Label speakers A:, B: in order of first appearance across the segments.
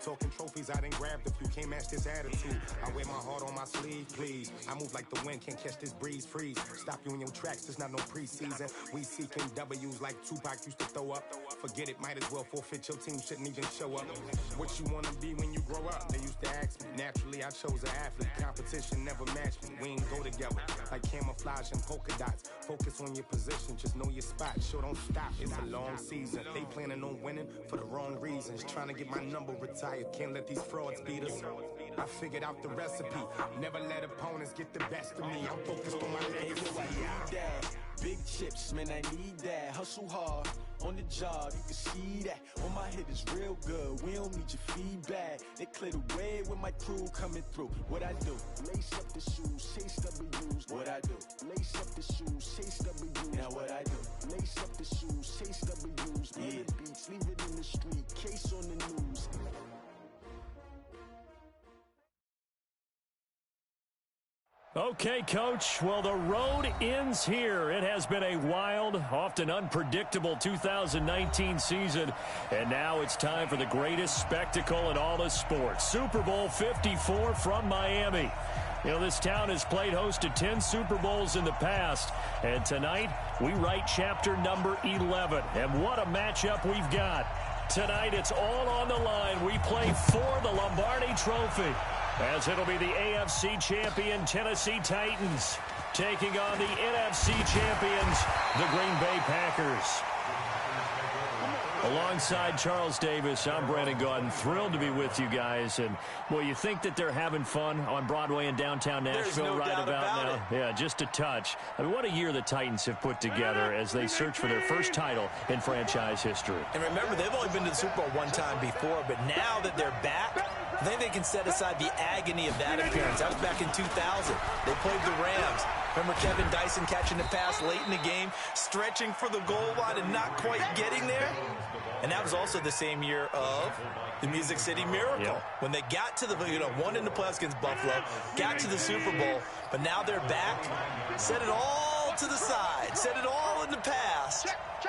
A: Talking trophies, I done grabbed a few. Can't match this attitude. I wear my heart on my sleeve, please. I move like the wind, can't catch this breeze, freeze. Stop you in your tracks, there's not no preseason. We seeking W's like Tupac used to throw up. Forget it, might as well forfeit. Your team shouldn't even show up. What you wanna be when you grow up? They used to ask me. Naturally, I chose an athlete. Competition never matched me. We ain't go together like camouflage and polka dots. Focus on your position, just know your spot. Sure, don't stop, it's a long season. They planning on winning for the wrong reasons. Trying to get my number retired. Can't let these frauds beat us. I figured out the recipe. Never let opponents get the best of me. I'm focused on my legacy.
B: Big chips, man, I need that. Hustle hard on the job, you can see that. On my head is real good, we don't need your feedback. They clear the way with my crew coming through. What I do? Lace up the shoes, chase W's. What I do? Lace up the shoes, chase W's. Now what I do? Lace up the shoes, chase W's. Yeah. Beats, leave it in the street, case on the news.
C: Okay, Coach. Well, the road ends here. It has been a wild, often unpredictable 2019 season. And now it's time for the greatest spectacle in all of sports. Super Bowl 54 from Miami. You know, this town has played host to 10 Super Bowls in the past. And tonight, we write chapter number 11. And what a matchup we've got. Tonight, it's all on the line. We play for the Lombardi Trophy, as it'll be the AFC champion Tennessee Titans taking on the NFC champions, the Green Bay Packers. Alongside Charles Davis, I'm Brandon Gaudin. Thrilled to be with you guys. And, well, you think that they're having fun on Broadway in downtown Nashville right about now? Yeah, just a touch. I mean, what a year the Titans have put together as they search for their first title in franchise history.
D: And remember, they've only been to the Super Bowl one time before, but now that they're back, I think they can set aside the agony of that appearance. That was back in 2000. They played the Rams. Remember Kevin Dyson catching the pass late in the game, stretching for the goal line and not quite getting there? And that was also the same year of the Music City Miracle.
C: Yep.
D: When they got to the, won in the playoffs against Buffalo, got to the Super Bowl, but now they're back. Set it all to the side. Set it all in the past.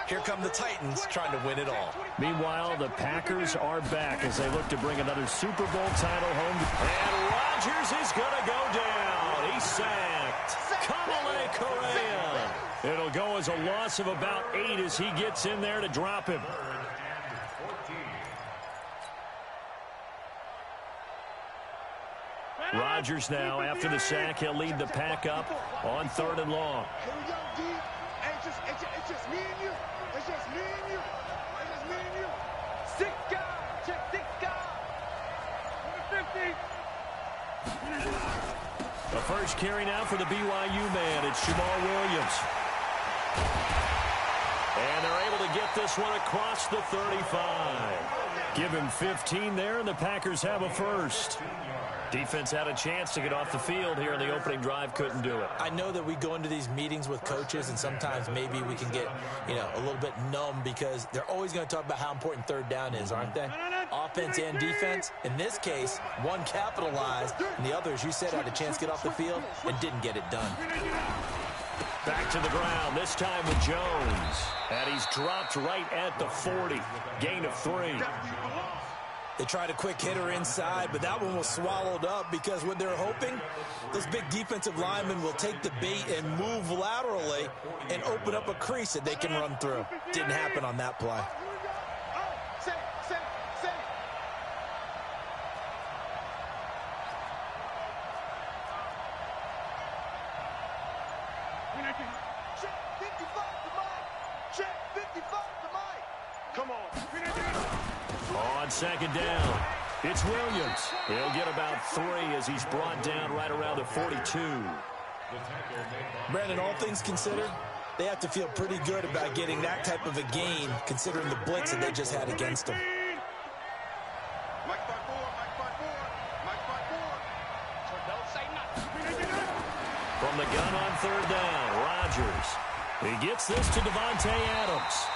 D: Here come the Titans trying to win it all.
C: Meanwhile, the Packers are back as they look to bring another Super Bowl title home. And Rodgers is going to go down. He's sacked. Kamale Correa. It'll go as a loss of about 8 as he gets in there to drop him. Rodgers now, after the sack, he'll lead the Pack up on 3rd and long.
E: Here we go, D. Hey, it's just me and you. It's just me and you. It's just me and you. 6 guys. Check 6 guys. Number 50.
C: The first carry now for the BYU man. It's Jamal Williams. And they're able to get this one across the 35. Give him 15 there, and the Packers have a first. Defense had a chance to get off the field here in the opening drive, couldn't do it.
D: I know that we go into these meetings with coaches, and sometimes maybe we can get, a little bit numb because they're always going to talk about how important 3rd down is, aren't they? Offense and defense. In this case, one capitalized, and the other, as you said, had a chance to get off the field and didn't get it done.
C: Back to the ground, this time with Jones. And he's dropped right at the 40. Gain of 3.
D: They tried a quick hitter inside, but that one was swallowed up because what they're hoping, those big defensive linemen will take the bait and move laterally and open up a crease that they can run through. Didn't happen on that play.
C: On 2nd down, it's Williams. He'll get about 3 as he's brought down right around the 42.
D: Brandon, all things considered, they have to feel pretty good about getting that type of a gain considering the blitz that they just had against them.
C: From the gun on 3rd down, Rodgers. He gets this to Devontae Adams.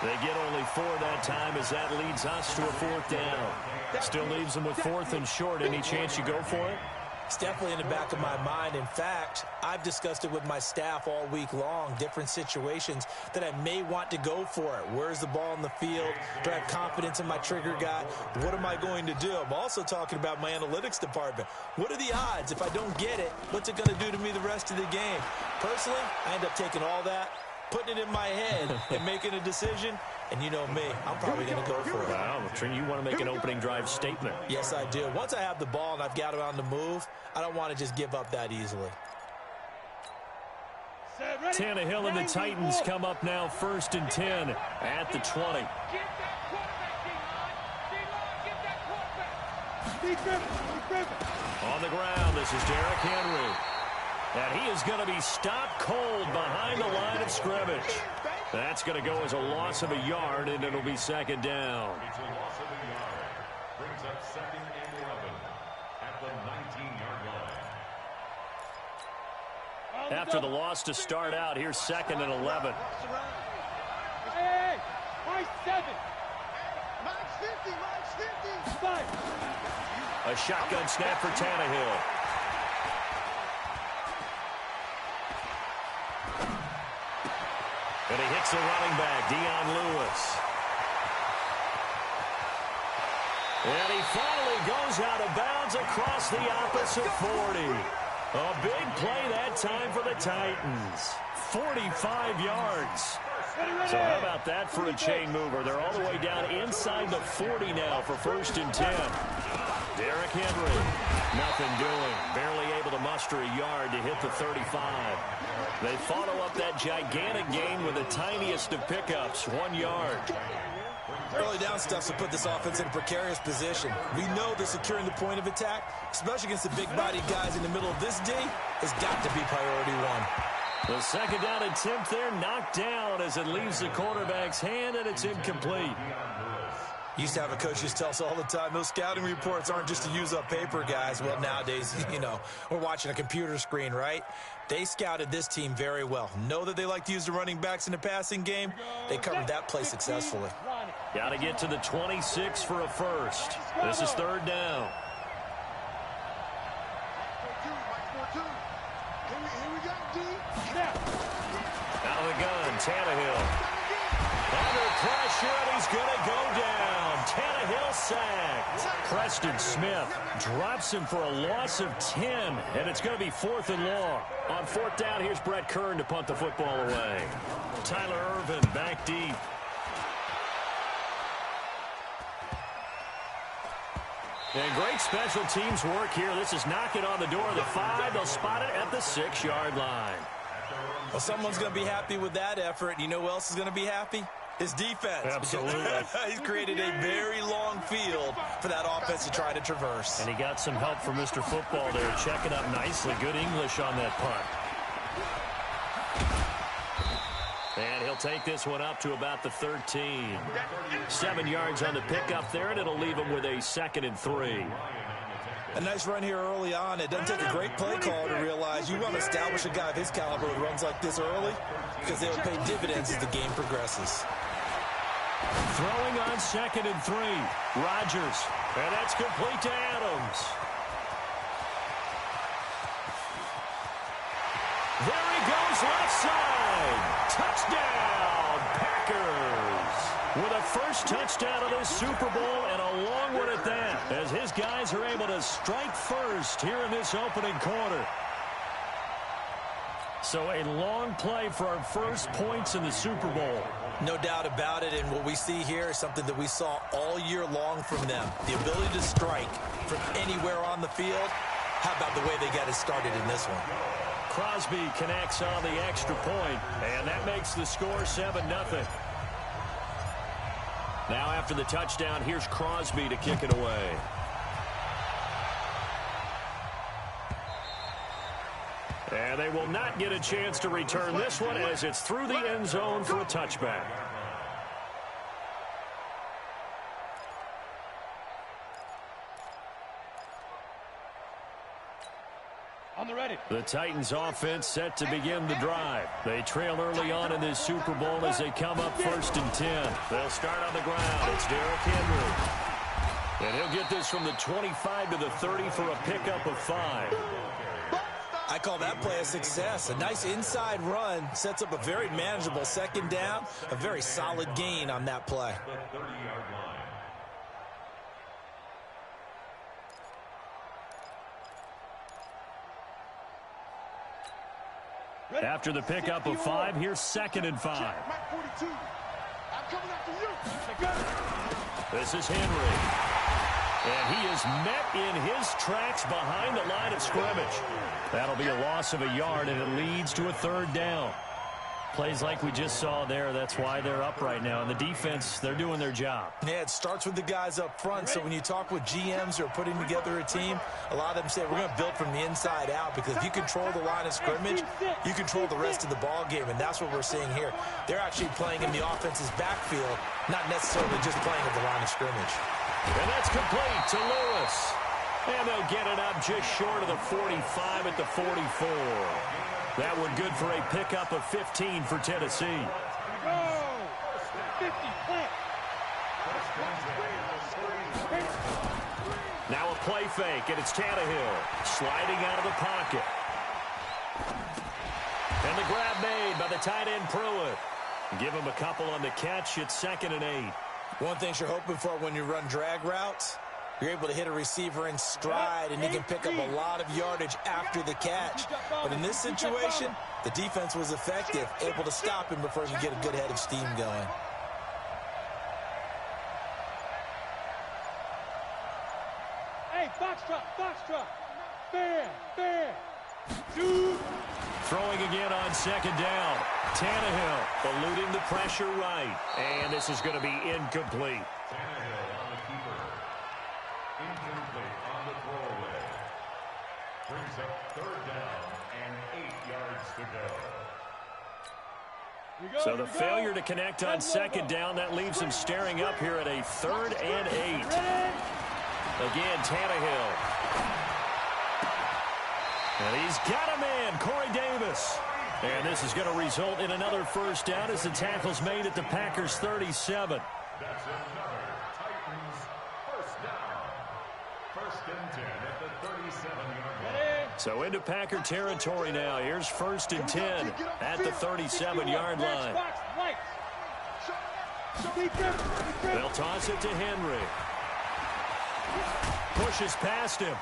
C: They get only 4 that time as that leads us to a 4th down. Still leaves them with 4th and short. Any chance you go for it?
D: It's definitely in the back of my mind. In fact, I've discussed it with my staff all week long, different situations that I may want to go for it. Where's the ball in the field? Do I have confidence in my trigger guy? What am I going to do? I'm also talking about my analytics department. What are the odds? If I don't get it, what's it going to do to me the rest of the game? Personally, I end up taking all that, putting it in my head, and making a decision. And you know me, I'm probably going to go for it.
C: Wow, Trent, you want to make an opening drive statement.
D: Yes, I do. Once I have the ball and I've got it on the move, I don't want to just give up that easily.
C: Tannehill and the Titans come up now 1st and 10 at the 20. On the ground, this is Derrick Henry. And he is going to be stopped cold behind the line of scrimmage. That's going to go as a loss of a yard, and it'll be 2nd down.
F: It's a loss of a yard. Brings up 2nd and 11 at the 19-yard line.
C: After the loss to start out, here's 2nd and 11.
E: Hey, mine's 7. Mine's 50, mine's 50.
C: A shotgun snap for Tannehill. And he hits the running back, Dion Lewis. And he finally goes out of bounds across the opposite 40. A big play that time for the Titans. 45 yards. So how about that for a chain mover? They're all the way down inside the 40 now for 1st and 10. Derrick Henry, nothing doing. Barely able to muster a yard to hit the 35. They follow up that gigantic gain with the tiniest of pickups, 1 yard.
D: Early down stuff to put this offense in a precarious position. We know that securing the point of attack, especially against the big-bodied guys in the middle of this D, has got to be priority 1.
C: The 2nd down attempt there knocked down as it leaves the quarterback's hand, and it's incomplete.
D: Used to have a coach just tell us all the time, those scouting reports aren't just to use up paper, guys. Well, nowadays, we're watching a computer screen, right? They scouted this team very well. Know that they like to use the running backs in the passing game. They covered that play successfully.
C: Got to get to the 26 for a first. This is 3rd down. Out of the gun, Tannehill. Under pressure, and he's going to go down. Tannehill sacked. Preston Smith drops him for a loss of 10, and it's going to be 4th and long. On 4th down, here's Brett Kern to punt the football away. Tyler Irvin back deep. And great special teams work here. This is knocking on the door of the 5. They'll spot it at the 6-yard line.
D: Well, someone's going to be happy with that effort. You know who else is going to be happy? His defense.
C: Absolutely.
D: He's created a very long field for that offense to try to traverse.
C: And he got some help from Mr. Football there, checking up nicely. Good English on that punt. And he'll take this one up to about the 13. 7 yards on the pickup there, and it'll leave him with a 2nd and 3.
D: A nice run here early on. It doesn't take a great play call to realize you want to establish a guy of his caliber who runs like this early because they'll pay dividends as the game progresses.
C: Throwing on 2nd and 3. Rodgers. And that's complete to Adams. There he goes, left side. Touchdown, Packers. With a first touchdown of the Super Bowl and a long one at that, as his guys are able to strike first here in this opening quarter. So a long play for our first points in the Super Bowl.
D: No doubt about it, and what we see here is something that we saw all year long from them. The ability to strike from anywhere on the field. How about the way they got it started in this one?
C: Crosby connects on the extra point, and that makes the score 7-0. Now after the touchdown, here's Crosby to kick it away. And they will not get a chance to return this one as it's through the end zone for a touchback. The Titans offense set to begin the drive. They trail early on in this Super Bowl as they come up 1st and 10. They'll start on the ground. It's Derrick Henry. And he'll get this from the 25 to the 30 for a pickup of 5.
D: I call that play a success. A nice inside run sets up a very manageable second down. A very solid gain on that play.
F: The 30-yard line.
C: After the pickup of 5, here's 2nd and 5.
E: Mike 42. I'm coming after you.
C: This is Henry. And he is met in his tracks behind the line of scrimmage. That'll be a loss of a yard, and it leads to a 3rd down. Plays like we just saw there, that's why they're up right now. And the defense, they're doing their job.
D: Yeah, it starts with the guys up front. So when you talk with GMs who are putting together a team, a lot of them say we're going to build from the inside out, because if you control the line of scrimmage, you control the rest of the ball game, and that's what we're seeing here. They're actually playing in the offense's backfield, not necessarily just playing at the line of scrimmage.
C: And that's complete to Lewis. And they'll get it up just short of the 45 at the 44. That one good for a pickup of 15 for Tennessee.
E: Go! 50, plant.
C: Now a play fake, and it's Tannehill sliding out of the pocket. And the grab made by the tight end Pruitt. Give him a couple on the catch. It's 2nd and 8.
D: One thing you're hoping for when you run drag routes, you're able to hit a receiver in stride, and he can pick up a lot of yardage after the catch. But in this situation, the defense was effective, able to stop him before he could get a good head of steam going.
E: Hey, box truck. Fair. Dude.
C: Throwing again on 2nd down. Tannehill eluding the pressure right. And this is going to be incomplete.
F: Tannehill on the keeper. Incomplete on the throwaway. Brings up 3rd down and 8 yards to go.
C: So the failure to connect on 2nd down, that leaves him staring up here at a 3rd and 8. Again, Tannehill. And he's got a man, Corey Davis. And this is going to result in another 1st down as the tackle's made at the Packers' 37.
F: That's another Titans 1st down. 1st and 10 at the 37-yard line.
C: So into Packer territory now. Here's 1st and 10 at the 37-yard line. They'll toss it to Henry. Pushes past him.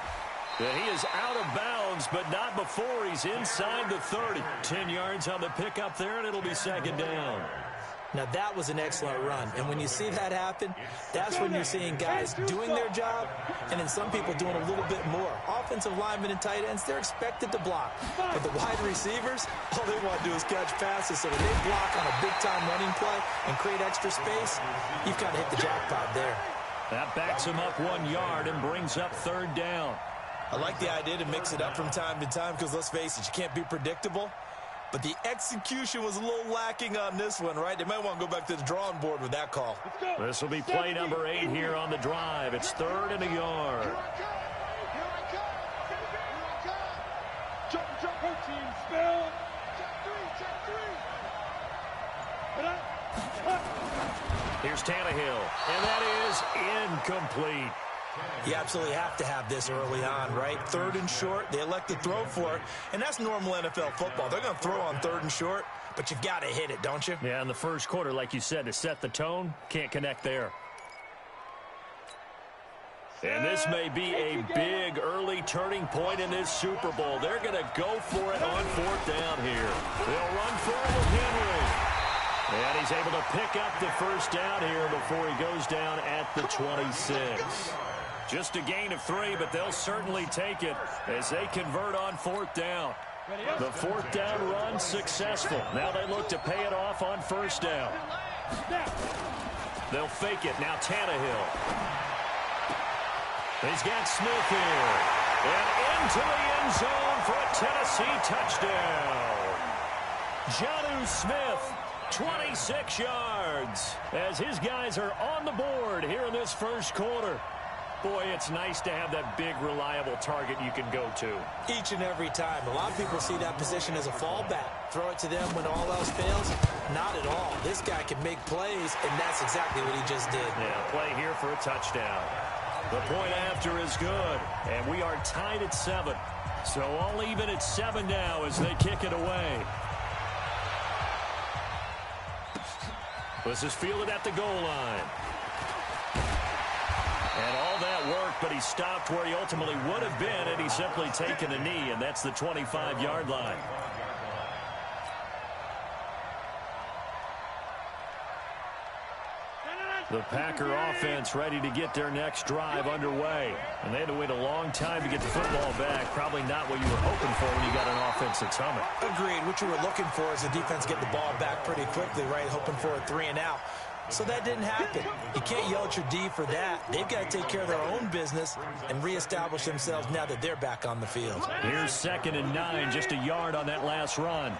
C: And he is out of bounds, but not before he's inside the 30. 10 yards on the pickup there, and it'll be 2nd down.
D: Now, that was an excellent run. And when you see that happen, that's when you're seeing guys doing their job and then some people doing a little bit more. Offensive linemen and tight ends, they're expected to block. But the wide receivers, all they want to do is catch passes. So when they block on a big-time running play and create extra space, you've got to hit the jackpot there.
C: That backs him up 1 yard and brings up 3rd down.
D: I like the idea to mix it up from time to time because, let's face it, you can't be predictable. But the execution was a little lacking on this one, right? They might want to go back to the drawing board with that call.
C: This will be play number 8 here on the drive. It's 3rd and a yard.
E: Here I come. Jump, protein, spell. Check 3.
C: Here's Tannehill, and that is incomplete.
D: You absolutely have to have this early on, right? 3rd and short, they elect to throw for it, and that's normal NFL football. They're going to throw on 3rd and short, but you've got to hit it, don't you?
C: Yeah, in the first quarter, like you said, to set the tone, can't connect there. And this may be a big early turning point in this Super Bowl. They're going to go for it on 4th down here. They'll run for it with Henry. And he's able to pick up the 1st down here before he goes down at the 26. Just a gain of 3, but they'll certainly take it as they convert on 4th down. The 4th down run successful. Now they look to pay it off on 1st down. They'll fake it. Now Tannehill. He's got Smith here. And into the end zone for a Tennessee touchdown. Jonnu Smith, 26 yards, as his guys are on the board here in this first quarter. Boy, it's nice to have that big, reliable target you can go to.
D: Each and every time. A lot of people see that position as a fallback. Throw it to them when all else fails. Not at all. This guy can make plays, and that's exactly what he just did.
C: Yeah, play here for a touchdown. The point after is good, and we are tied at 7. So all even at 7 now as they kick it away. This is fielded at the goal line. And all that work, but he stopped where he ultimately would have been, and he's simply taken a knee, and that's the 25-yard line. The Packer offense ready to get their next drive underway. And they had to wait a long time to get the football back. Probably not what you were hoping for when you got an offense that's humming.
D: Agreed. What you were looking for is the defense get the ball back pretty quickly, right? Hoping for a 3-and-out. So that didn't happen. You can't yell at your D for that. They've got to take care of their own business and reestablish themselves now that they're back on the field.
C: Here's 2nd and 9, just a yard on that last run.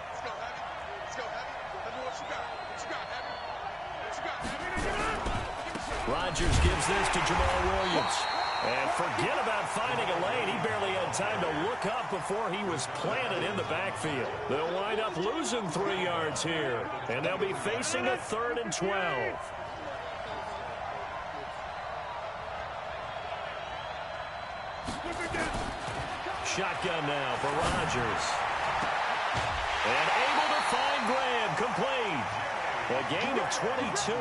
C: Rodgers gives this to Jamal Williams. And forget about finding a lane. He barely had time to look up before he was planted in the backfield. They'll wind up losing 3 yards here. And they'll be facing a 3rd and 12. Shotgun now for Rodgers. And able to find Graham, complete. A gain of 22.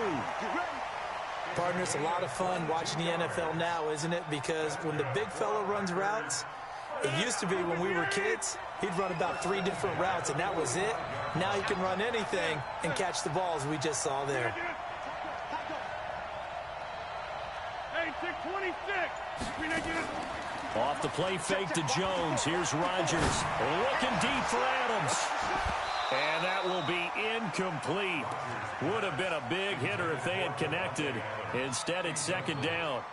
D: Partner, it's a lot of fun watching the NFL now, isn't it? Because when the big fella runs routes, it used to be when we were kids, he'd run about 3 different routes, and that was it. Now he can run anything and catch the balls we just saw there.
E: Hey, 626.
C: Off the play fake to Jones. Here's Rodgers. Looking deep for Adams. And that will be incomplete. Would have been a big hitter if they had connected. Instead, it's 2nd down.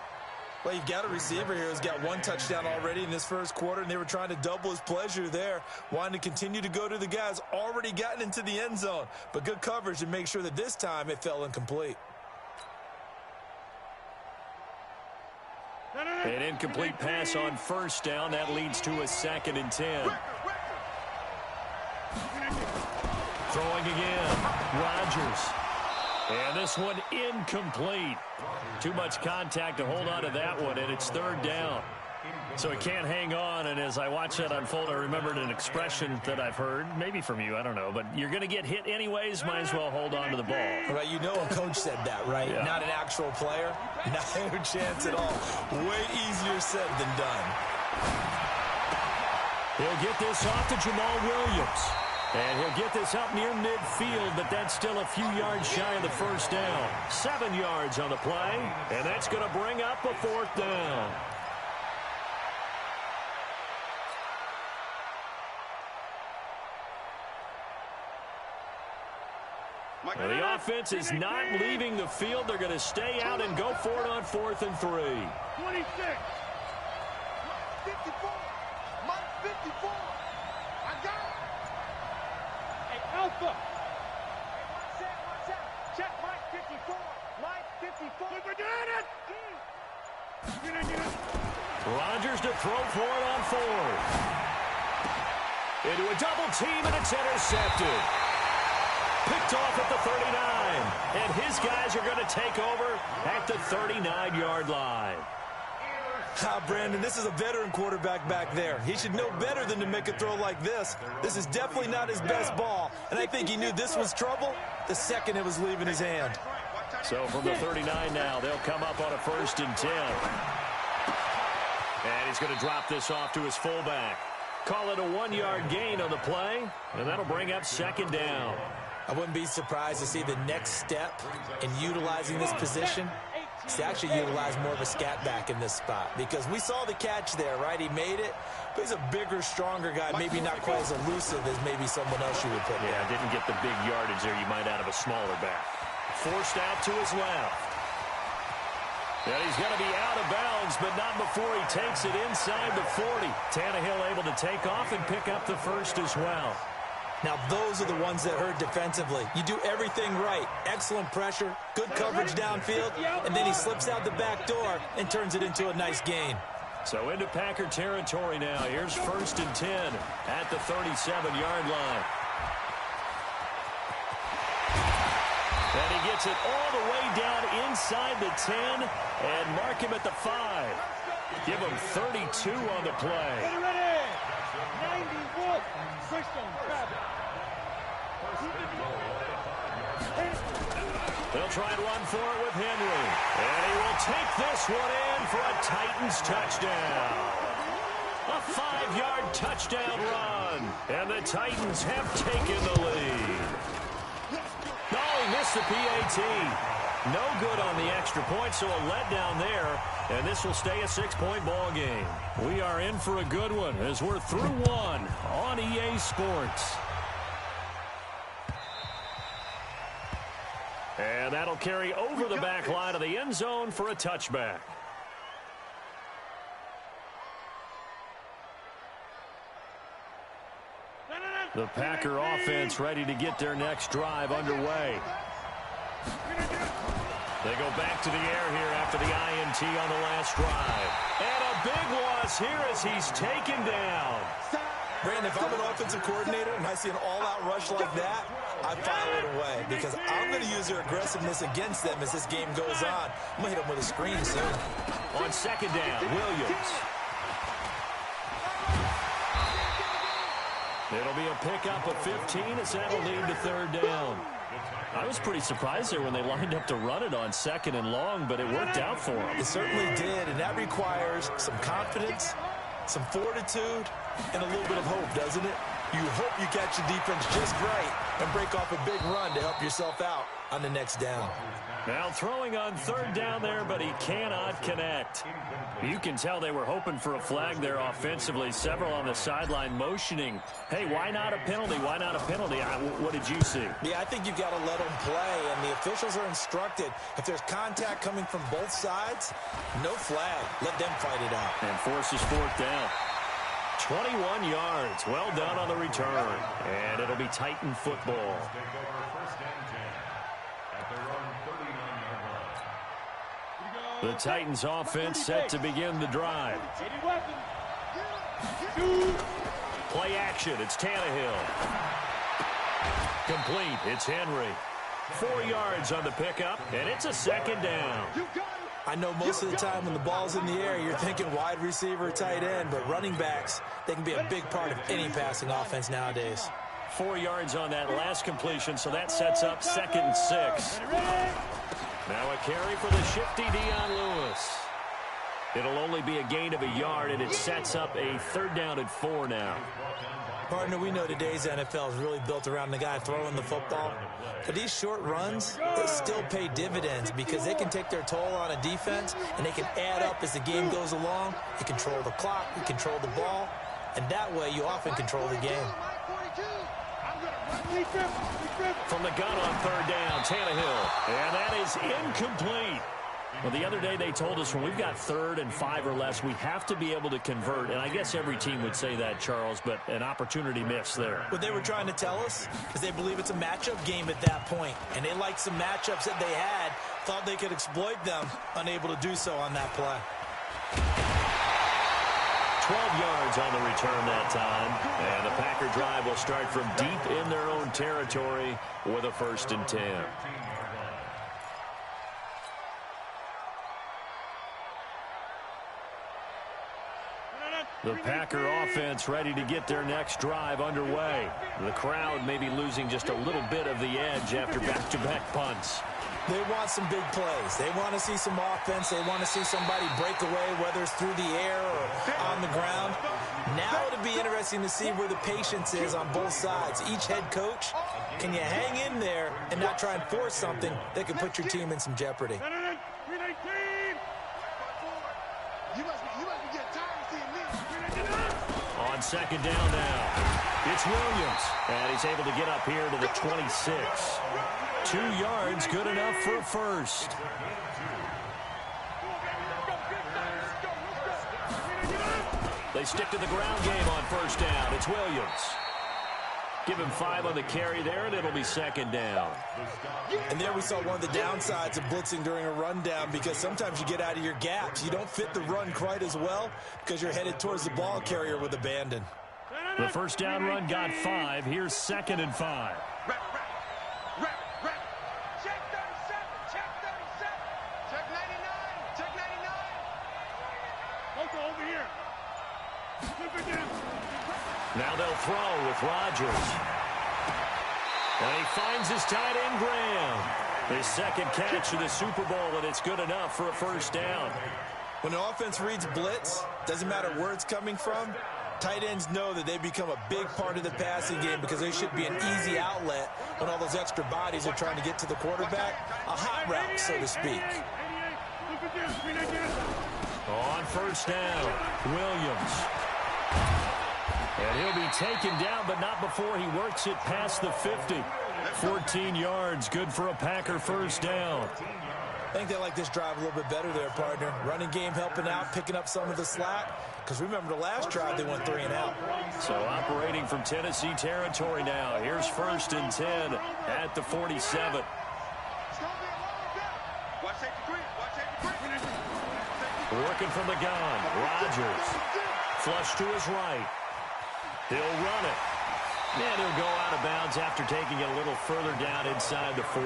D: Well, you've got a receiver here who's got 1 touchdown already in this first quarter, and they were trying to double his pleasure there, wanting to continue to go to the guys already gotten into the end zone. But good coverage to make sure that this time it fell incomplete.
C: An incomplete pass on 1st down. That leads to a 2nd and 10. Throwing again, Rodgers. And this one incomplete. Too much contact to hold on to that one, and it's 3rd down. So he can't hang on, and as I watch that unfold, I remembered an expression that I've heard, maybe from you, I don't know, but you're going to get hit anyways, might as well hold on to the ball.
D: Right, you know a coach said that, right?
C: Yeah.
D: Not an actual player. No chance at all. Way easier said than done.
C: He'll get this off to Jamal Williams. And he'll get this up near midfield, but that's still a few yards shy of the 1st down. 7 yards on the play, and that's going to bring up a 4th down. Well, the offense is not leaving the field. They're going to stay out and go for it on 4th and 3.
E: 26. 54. Mike 54. I got it. Hey, Alpha. Hey, watch out. Check Mike 54. Mike 54. Look at it.
C: Rodgers to throw for it on 4th. Into a double team, and it's intercepted. Picked off at the 39. And his guys are going to take over at the 39-yard line.
D: Brandon, this is a veteran quarterback back there. He should know better than to make a throw like this. This is definitely not his best ball. And I think he knew this was trouble the second it was leaving his hand.
C: So from the 39 now, they'll come up on a 1st and 10. And he's going to drop this off to his fullback. Call it a 1-yard gain on the play, and that'll bring up 2nd down.
D: I wouldn't be surprised to see the next step in utilizing this position is to actually utilize more of a scat back in this spot, because we saw the catch there, right? He made it, but he's a bigger, stronger guy, maybe not quite as elusive as maybe someone else you would put there.
C: Yeah, didn't get the big yardage there you might out of a smaller back. Forced out to his left. And he's going to be out of bounds, but not before he takes it inside the 40. Tannehill able to take off and pick up the 1st as well.
D: Now, those are the ones that hurt defensively. You do everything right. Excellent pressure, good coverage downfield, and then he slips out the back door and turns it into a nice gain.
C: So into Packer territory now. Here's 1st and 10 at the 37-yard line. And he gets it all the way down inside the 10 and mark him at the 5. Give him 32 on the play.
E: Ready. 91. Christian Travis.
C: They'll try and run for it with Henry. And he will take this one in for a Titans touchdown. A 5-yard touchdown run. And the Titans have taken the lead. Oh, he missed the PAT. No good on the extra point, so a letdown there. And this will stay a 6-point ball game. We are in for a good one as we're through one on EA Sports. And that'll carry over the back line of the end zone for a touchback. The Packer offense ready to get their next drive underway. They go back to the air here after the INT on the last drive. And a big loss here as he's taken down.
D: Brandon, if I'm an offensive coordinator and I see an all-out rush like that, I file it away because I'm going to use their aggressiveness against them as this game goes on. I'm going to hit them with a screen soon.
C: On second down, Williams. It'll be a pickup of 15 as that'll lead to third down. I was pretty surprised there when they lined up to run it on second and long, but it worked out for them.
D: It certainly did, and that requires some confidence, some fortitude, and a little bit of hope, doesn't it? You hope you catch the defense just right and break off a big run to help yourself out on the next down.
C: Now throwing on third down there, but he cannot connect. You can tell they were hoping for a flag there offensively. Several on the sideline motioning. Hey, why not a penalty? Why not a penalty? What did you see?
D: Yeah, I think you've got to let them play, and the officials are instructed. If there's contact coming from both sides, no flag. Let them fight it out.
C: And forces fourth down. 21 yards. Well done on the return. And it'll be Titan football. The Titans offense set to begin the drive. Play action. It's Tannehill. Complete. It's Henry. 4 yards on the pickup, and it's a second down.
D: I know most of the time when the ball's in the air, you're thinking wide receiver, tight end, but running backs, they can be a big part of any passing offense nowadays.
C: 4 yards on that last completion, so that sets up 2nd and 6. Now a carry for the shifty Dion Lewis. It'll only be a gain of a yard, and it sets up a 3rd down and 4 now.
D: Partner, we know today's NFL is really built around the guy throwing the football. But these short runs, they still pay dividends because they can take their toll on a defense, and they can add up as the game goes along. You control the clock, you control the ball, and that way you often control the game.
C: From the gun on 3rd down, Tannehill. And that is incomplete. Well, the other day they told us when we've got 3rd and 5 or less, we have to be able to convert. And I guess every team would say that, Charles, but an opportunity missed there.
D: What they were trying to tell us is they believe it's a matchup game at that point. And they liked some matchups that they had, thought they could exploit them, unable to do so on that play.
C: 12 yards on the return that time. And the Packer drive will start from deep in their own territory with a 1st and 10. The Packer offense ready to get their next drive underway. The crowd may be losing just a little bit of the edge after back-to-back punts.
D: They want some big plays. They want to see some offense. They want to see somebody break away, whether it's through the air or on the ground. Now it'll be interesting to see where the patience is on both sides. Each head coach, can you hang in there and not try and force something that could put your team in some jeopardy?
C: On 2nd down now, it's Williams, and he's able to get up here to the 26. 2 yards, good enough for a 1st. They stick to the ground game on 1st down. It's Williams. Give him 5 on the carry there, and it'll be 2nd down.
D: And there we saw one of the downsides of blitzing during a rundown because sometimes you get out of your gaps. You don't fit the run quite as well because you're headed towards the ball carrier with abandon.
C: The 1st down run got 5. Here's 2nd and 5. Now they'll throw with Rodgers. And he finds his tight end, Graham. His second catch of the Super Bowl, and it's good enough for a first down.
D: When an offense reads blitz, doesn't matter where it's coming from, tight ends know that they become a big part of the passing game because they should be an easy outlet when all those extra bodies are trying to get to the quarterback. A hot route, so to speak.
C: On first down, Williams. And he'll be taken down, but not before he works it past the 50. 14 yards, good for a Packer first down.
D: I think they like this drive a little bit better there, partner. Running game helping out, picking up some of the slack. Because remember, the last drive, they went 3 and out.
C: So operating from Tennessee territory now. Here's 1st and 10 at the 47. Working from the gun, Rodgers. Flush to his right. He'll run it. And he'll go out of bounds after taking it a little further down inside the 40.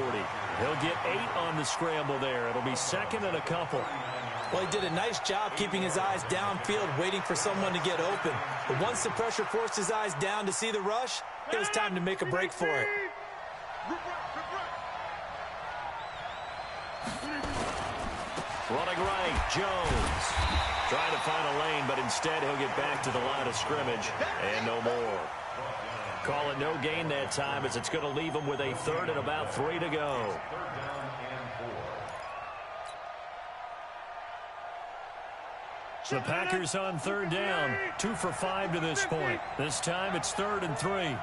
C: He'll get 8 on the scramble there. It'll be 2nd and a couple.
D: Well, he did a nice job keeping his eyes downfield, waiting for someone to get open. But once the pressure forced his eyes down to see the rush, it was time to make a break for it.
C: Running right, Jones. Trying to find a lane, but instead he'll get back to the line of scrimmage. And no more. Call it no gain that time as it's going to leave him with a 3rd and about 3 to go. The Packers on 3rd down. 2 for 5 to this point. This time it's 3rd and 3.
E: Hey,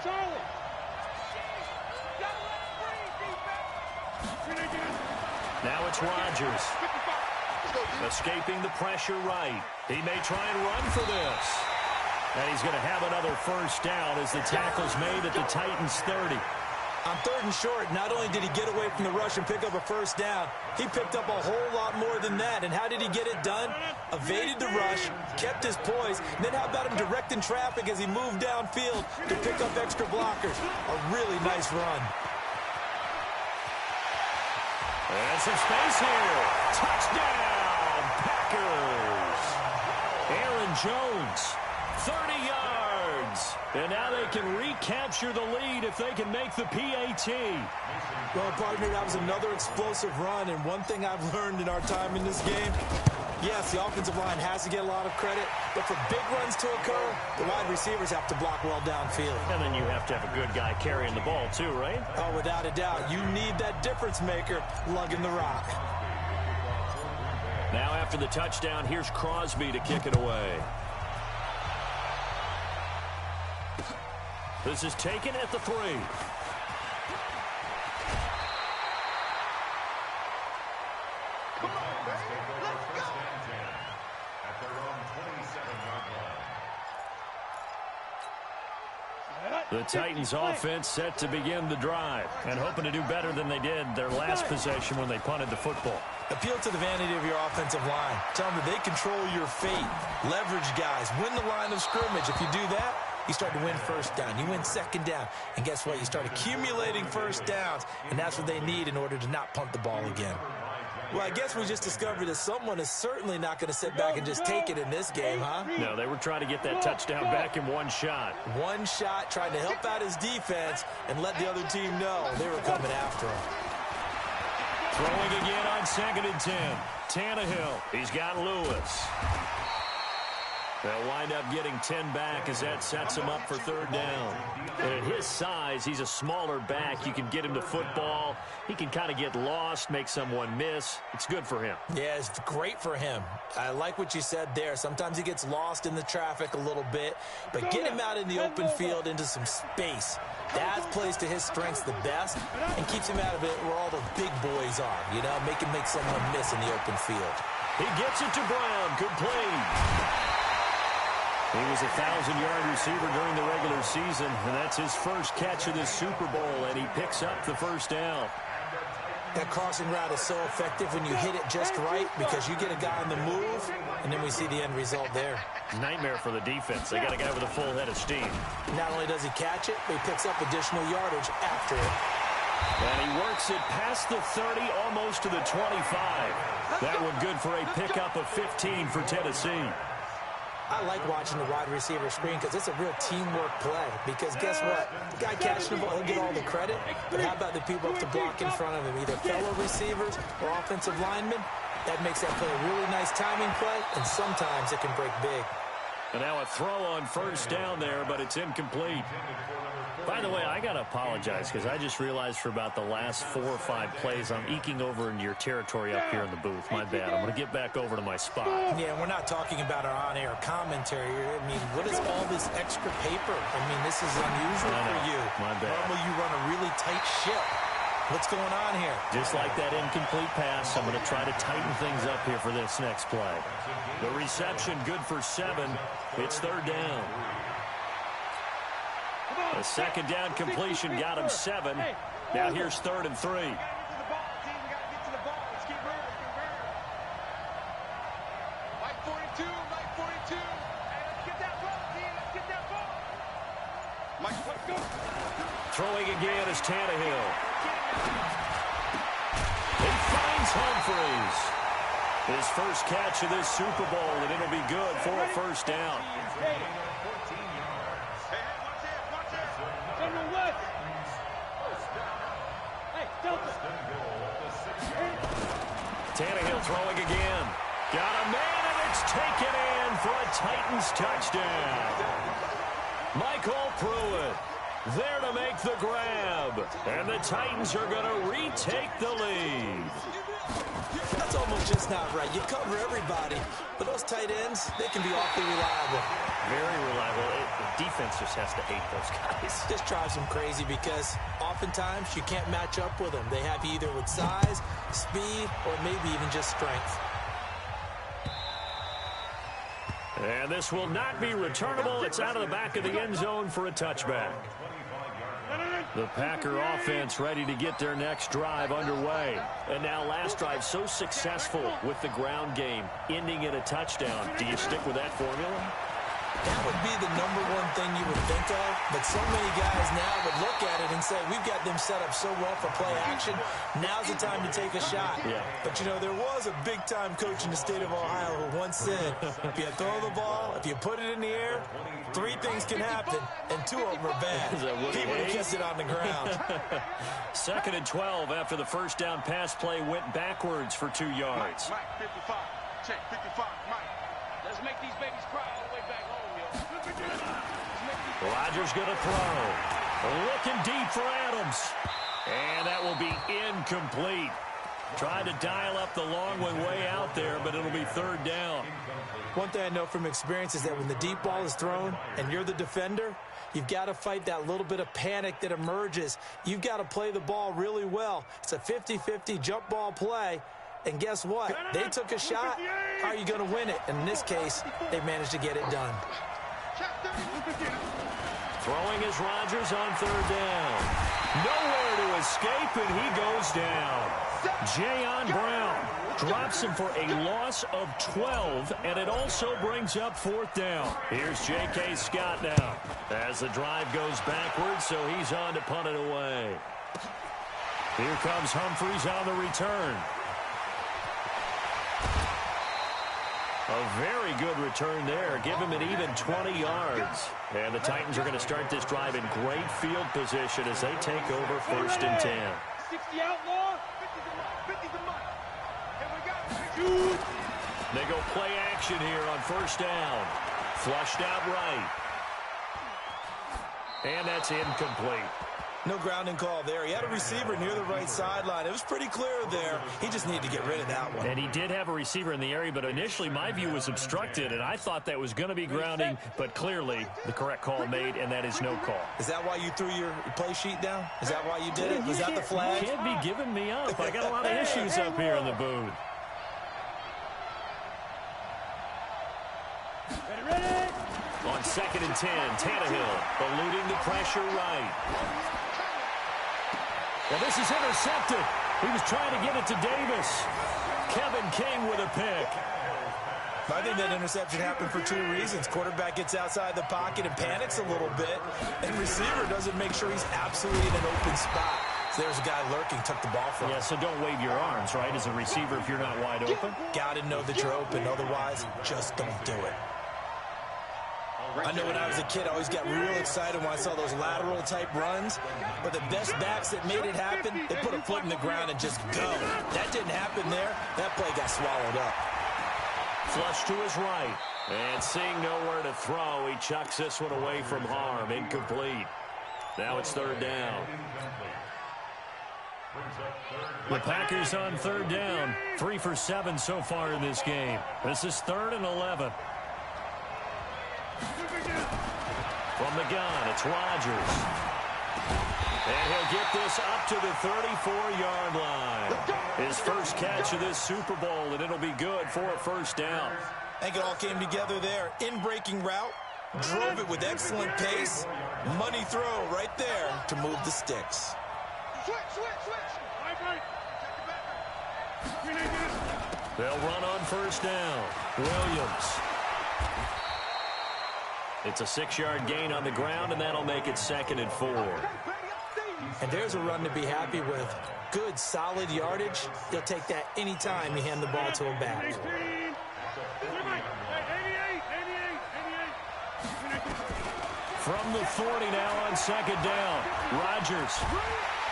E: Charlie.
C: Now it's Rodgers. Escaping the pressure right. He may try and run for this. And he's going to have another first down as the tackle's made at the Titans' 30.
D: On 3rd and short, not only did he get away from the rush and pick up a first down, he picked up a whole lot more than that. And how did he get it done? Evaded the rush, kept his poise, and then how about him directing traffic as he moved downfield to pick up extra blockers? A really nice run.
C: And some space here. Touchdown, Packers. Aaron Jones. 30 yards. And now they can recapture the lead if they can make the PAT.
D: Well, partner, that was another explosive run. And one thing I've learned in our time in this game, yes, the offensive line has to get a lot of credit. But for big runs to occur, the wide receivers have to block well downfield.
C: And then you have to have a good guy carrying the ball too, right?
D: Oh, without a doubt. You need that difference maker lugging the rock.
C: Now after the touchdown, here's Crosby to kick it away. This is taken at the 3. The Titans offense set to begin the drive and hoping to do better than they did their last possession when they punted the football.
D: Appeal to the vanity of your offensive line. Tell them that they control your fate. Leverage guys. Win the line of scrimmage. If you do that, you start to win first down. You win second down. And guess what? You start accumulating first downs. And that's what they need in order to not punt the ball again. Well, I guess we just discovered that someone is certainly not going to sit back and just take it in this game, huh?
C: No, they were trying to get that touchdown back in one shot.
D: One shot, trying to help out his defense and let the other team know they were coming after him.
C: Throwing again on 2nd and 10. Tannehill. He's got Lewis. They'll wind up getting 10 back as that sets him up for 3rd down. And at his size, he's a smaller back. You can get him to football. He can kind of get lost, make someone miss. It's good for him.
D: Yeah, it's great for him. I like what you said there. Sometimes he gets lost in the traffic a little bit, but get him out in the open field into some space. That plays to his strengths the best and keeps him out of it where all the big boys are, you know, make someone miss in the open field.
C: He gets it to Brown. Good play. He was a 1,000-yard receiver during the regular season, and that's his first catch of this Super Bowl, and he picks up the first down.
D: That crossing route is so effective when you hit it just right because you get a guy on the move, and then we see the end result there.
C: Nightmare for the defense. They got a guy with a full head of steam.
D: Not only does he catch it, but he picks up additional yardage after it.
C: And he works it past the 30, almost to the 25. That one good for a pickup of 15 for Tennessee.
D: I like watching the wide receiver screen because it's a real teamwork play. Because guess what? The guy catching the ball, he'll get all the credit. But how about the people up to block in front of him, either fellow receivers or offensive linemen? That makes that play a really nice timing play, and sometimes it can break big.
C: And now a throw on first down there, but it's incomplete. By the way, I got to apologize because I just realized for about the last 4 or 5 plays, I'm eking over into your territory up here in the booth. My bad. I'm going to get back over to my spot.
D: Yeah, we're not talking about our on-air commentary. I mean, what is all this extra paper? I mean, this is unusual for you.
C: My bad.
D: Normally you run a really tight ship. What's going on here?
C: Just like that incomplete pass, I'm going to try to tighten things up here for this next play. The reception good for 7. It's third down. The second down completion got him 7. Now here's 3rd and 3. Throwing again is Tannehill. He finds Humphries. His first catch of this Super Bowl, and it'll be good for a first down. Tannehill throwing again. Got a man, and it's taken in for a Titans touchdown. Michael Pruitt there to make the grab. And the Titans are going to retake the lead.
D: That's almost just not right. You cover everybody, but those tight ends, they can be awfully reliable.
C: Very reliable. The defense just has to hate those guys.
D: This drives them crazy because oftentimes you can't match up with them. They have you either with size, speed, or maybe even just strength.
C: And this will not be returnable. It's out of the back of the end zone for a touchback. The Packer offense ready to get their next drive underway. And now last drive so successful with the ground game, ending in a touchdown. Do you stick with that formula?
D: That would be the #1 thing you would think of, but so many guys now would look at it and say, we've got them set up so well for play action, now's the time to take a shot.
C: Yeah.
D: But, you know, there was a big-time coach in the state of Ohio who once said, if you throw the ball, if you put it in the air, 3 things can happen, and 2 of them are bad. He would have kept it on the ground.
C: 2nd and 12 after the first down pass play went backwards for 2 yards.
E: Mike, 55. Check, 55. Mike, let's make these babies cry all the way back home, yo.
C: Rodgers going to throw. Looking deep for Adams. And that will be incomplete. Tried to dial up the long one way out there, but it'll be 3rd down.
D: One thing I know from experience is that when the deep ball is thrown and you're the defender, you've got to fight that little bit of panic that emerges. You've got to play the ball really well. It's a 50-50 jump ball play. And guess what? They took a shot. How are you going to win it? And in this case, they managed to get it done.
C: Throwing is Rodgers on 3rd down. Nowhere to escape, and he goes down. Jayon Brown drops him for a loss of 12, and it also brings up 4th down. Here's J.K. Scott now as the drive goes backwards, so he's on to punt it away. Here comes Humphries on the return. A very good return there. Give him an even 20 yards. And the Titans are going to start this drive in great field position as they take over 1st and 10.
E: 60 outlaw, 50's a month. And we got
C: They go play action here on 1st down. Flushed out right. And that's incomplete.
D: No grounding call there. He had a receiver near the right sideline. It was pretty clear there. He just needed to get rid of that one.
C: And he did have a receiver in the area, but initially my view was obstructed, and I thought that was going to be grounding, but clearly the correct call made, and that is no call.
D: Is that why you threw your play sheet down? Is that why you did it? Was that the flag?
C: You can't be giving me up. I got a lot of issues up here in the booth. On 2nd and 10, Tannehill eluding the pressure right. Well, this is intercepted. He was trying to get it to Davis. Kevin King with a pick.
D: I think that interception happened for 2 reasons. Quarterback gets outside the pocket and panics a little bit, and receiver doesn't make sure he's absolutely in an open spot. So there's a guy lurking, took the ball from him.
C: Yeah, so don't wave your arms, right, as a receiver if you're not wide open.
D: Got to know that you're open. Otherwise, just don't do it. I know when I was a kid, I always got real excited when I saw those lateral-type runs. But the best backs that made it happen, they put a foot in the ground and just go. That didn't happen there. That play got swallowed up.
C: Flush to his right. And seeing nowhere to throw, he chucks this one away from harm. Incomplete. Now it's third down. The Packers on third down. 3 for 7 so far in this game. This is 3rd and 11. From the gun, it's Rodgers. And he'll get this up to the 34-yard line. His first catch of this Super Bowl, and it'll be good for a first down.
D: I think it all came together there. In-breaking route, drove it with excellent pace. Money throw right there to move the sticks.
C: They'll run on first down. Williams. It's a 6-yard gain on the ground, and that'll make it 2nd and 4.
D: And there's a run to be happy with. Good, solid yardage. You'll take that anytime you hand the ball to a back.
C: From the 40 now on 2nd down. Rodgers.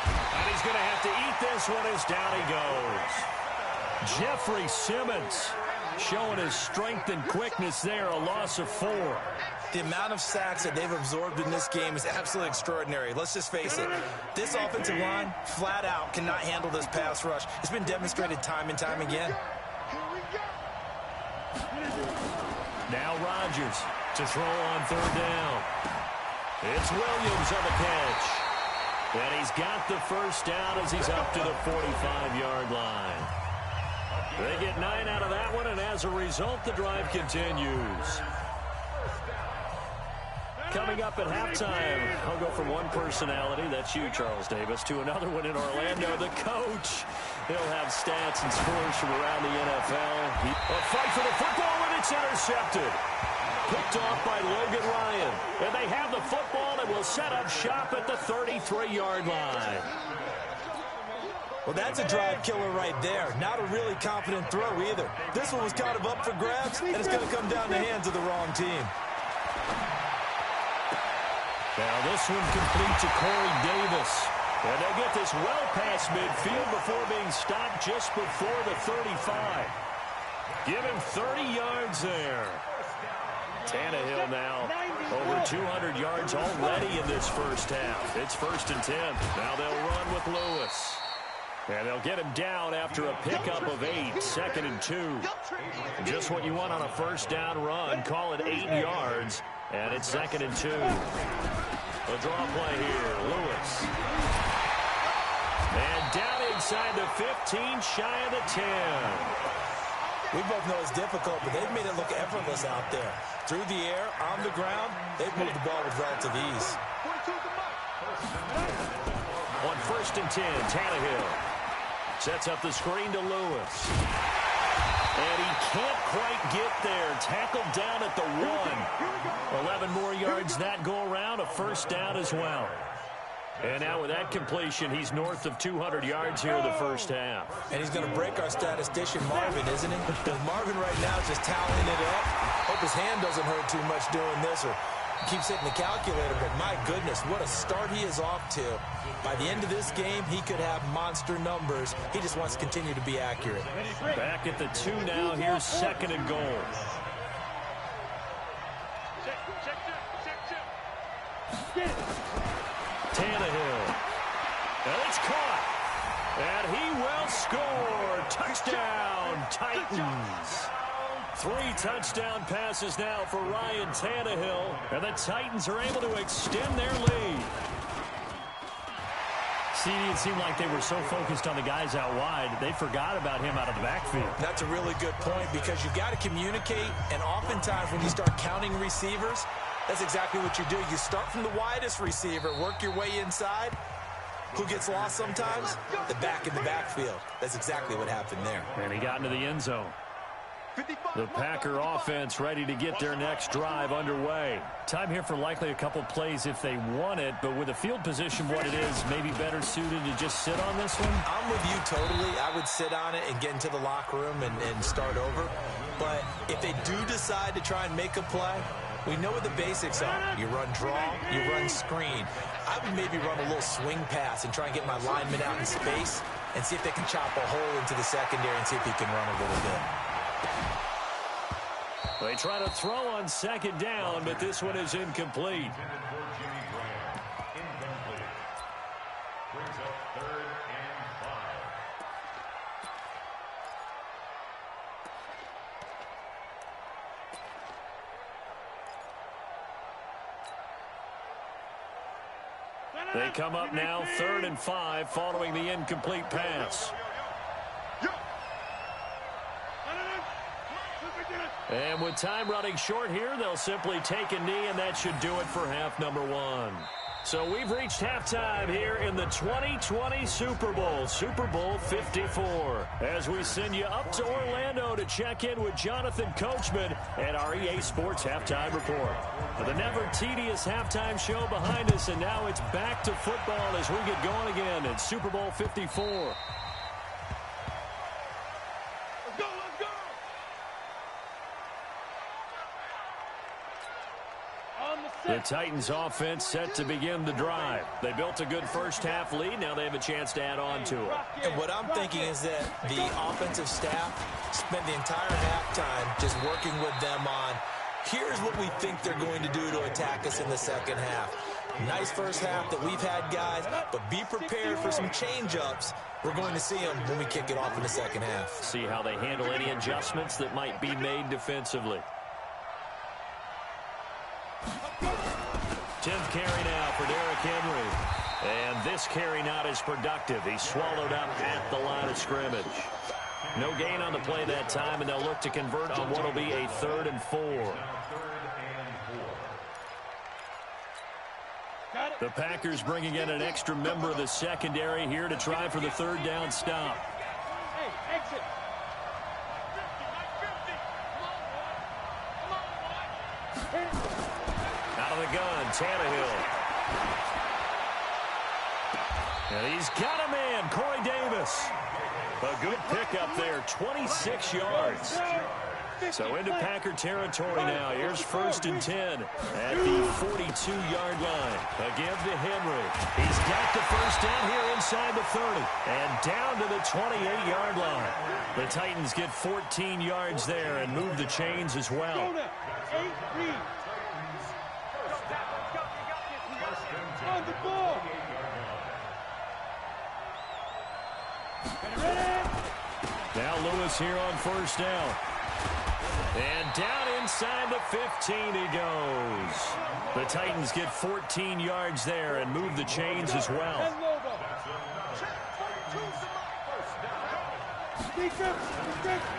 C: And he's going to have to eat this one as down he goes. Jeffrey Simmons showing his strength and quickness there, a loss of 4.
D: The amount of sacks that they've absorbed in this game is absolutely extraordinary. Let's just face it. This offensive line, flat out, cannot handle this pass rush. It's been demonstrated time and time again.
C: Now Rodgers to throw on third down. It's Williams on the catch. And he's got the first down as he's up to the 45-yard line. They get 9 out of that one, and as a result, the drive continues. Coming up at halftime, I'll go from one personality, that's you, Charles Davis, to another one in Orlando, the coach. He'll have stats and scores from around the NFL. A fight for the football, and it's intercepted. Picked off by Logan Ryan. And they have the football and will set up shop at the 33-yard line.
D: Well, that's a drive killer right there. Not a really confident throw either. This one was kind of up for grabs, and it's going to come down the hands of the wrong team.
C: Now this one complete to Corey Davis. And they'll get this well past midfield before being stopped just before the 35. Give him 30 yards there. Tannehill now over 200 yards already in this first half. It's 1st and 10. Now they'll run with Lewis. And they'll get him down after a pickup of 8, 2nd and 2. Just what you want on a first down run. Call it 8 yards, and it's 2nd and 2. A draw play here, Lewis. And down inside the 15, shy of the 10.
D: We both know it's difficult, but they've made it look effortless out there. Through the air, on the ground, they've moved the ball with relative ease.
C: On 1st and 10, Tannehill sets up the screen to Lewis. And he can't quite get there. Tackled down at the 1. 11 more yards that go around, a first down as well. And now with that completion, he's north of 200 yards here in the first half.
D: And he's going to break our statistician, Marvin, isn't he? Because Marvin right now is just tallying it up. Hope his hand doesn't hurt too much doing this or keeps hitting the calculator. But my goodness, what a start he is off to. By the end of this game, he could have monster numbers. He just wants to continue to be accurate.
C: Back at the 2 now. Here's 2nd and goal. Tannehill. And it's caught. And he will score. Touchdown, Titans. 3 touchdown passes now for Ryan Tannehill. And the Titans are able to extend their lead. See, it seemed like they were so focused on the guys out wide, they forgot about him out of the backfield.
D: That's a really good point because you got to communicate, and oftentimes when you start counting receivers, that's exactly what you do. You start from the widest receiver, work your way inside. Who gets lost sometimes? The back in the backfield. That's exactly what happened there.
C: And he got into the end zone. The Packer offense ready to get their next drive underway. Time here for likely a couple plays if they want it, but with the field position what it is, maybe better suited to just sit on this one?
D: I'm with you totally. I would sit on it and get into the locker room and start over. But if they do decide to try and make a play, we know what the basics are. You run draw, you run screen. I would maybe run a little swing pass and try and get my lineman out in space and see if they can chop a hole into the secondary and see if he can run a little bit.
C: They try to throw on second down, but this one is incomplete.
F: Brings up 3rd and 5.
C: They come up now 3rd and 5 following the incomplete pass. And with time running short here, they'll simply take a knee, and that should do it for half number 1. So we've reached halftime here in the 2020 Super Bowl, Super Bowl 54. As we send you up to Orlando to check in with Jonathan Coachman at our EA Sports Halftime Report. The never tedious halftime show behind us, and now it's back to football as we get going again in Super Bowl 54. The Titans offense set to begin the drive. They built a good first half lead. Now they have a chance to add on to it.
D: And what I'm thinking is that the offensive staff spent the entire halftime just working with them on, here's what we think they're going to do to attack us in the second half. Nice first half that we've had, guys, but be prepared for some change-ups. We're going to see them when we kick it off in the second half.
C: See how they handle any adjustments that might be made defensively. 10th carry now for Derrick Henry. And this carry not as productive. He's swallowed up at the line of scrimmage. No gain on the play that time, and they'll look to convert on what will be a 3rd and 4. The Packers bringing in an extra member of the secondary here to try for the 3rd down stop.
E: Hey, exit.
C: Out of the gun, Tannehill. And he's got a man, Corey Davis. A good pickup there, 26 yards. So into Packer territory now. Here's 1st and 10 at the 42-yard line. Again to Henry. He's got the first down here inside the 30 and down to the 28-yard line. The Titans get 14 yards there and move the chains as well.
E: On the ball.
C: Now Lewis here on 1st down. And down inside the 15 he goes. The Titans get 14 yards there and move the chains as well.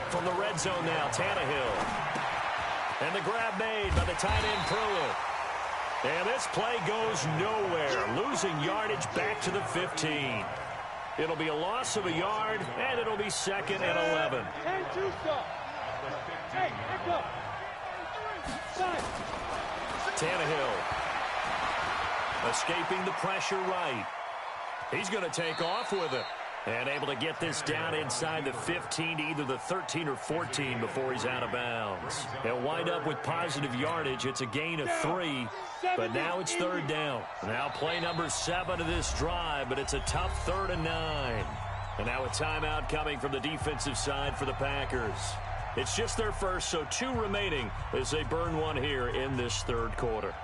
C: From the red zone now, Tannehill. And the grab made by the tight end Pruitt. And this play goes nowhere, losing yardage back to the 15. It'll be a loss of a yard, and it'll be 2nd and 11.
E: Hey, back up. Side.
C: Tannehill escaping the pressure right. He's going to take off with it. And able to get this down inside the 15 to either the 13 or 14 before he's out of bounds. He'll wind up with positive yardage. It's a gain of 3, but now it's 3rd down. Now play number 7 of this drive, but it's a tough 3rd and 9. And now a timeout coming from the defensive side for the Packers. It's just their first, so 2 remaining as they burn one here in this 3rd quarter.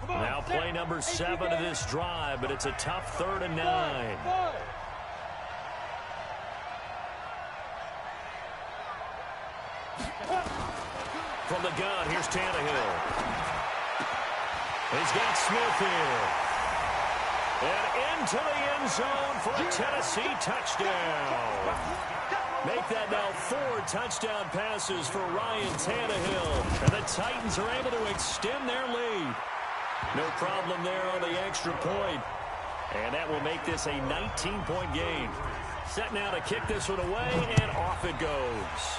C: Now play number 7 of this drive, but it's a tough 3rd and 9. From the gun, here's Tannehill. He's got Smith here. And into the end zone for a Tennessee touchdown. Make that now 4 touchdown passes for Ryan Tannehill. And the Titans are able to extend their lead. No problem there on the extra point. And that will make this a 19-point game. Set now to kick this one away, and off it goes.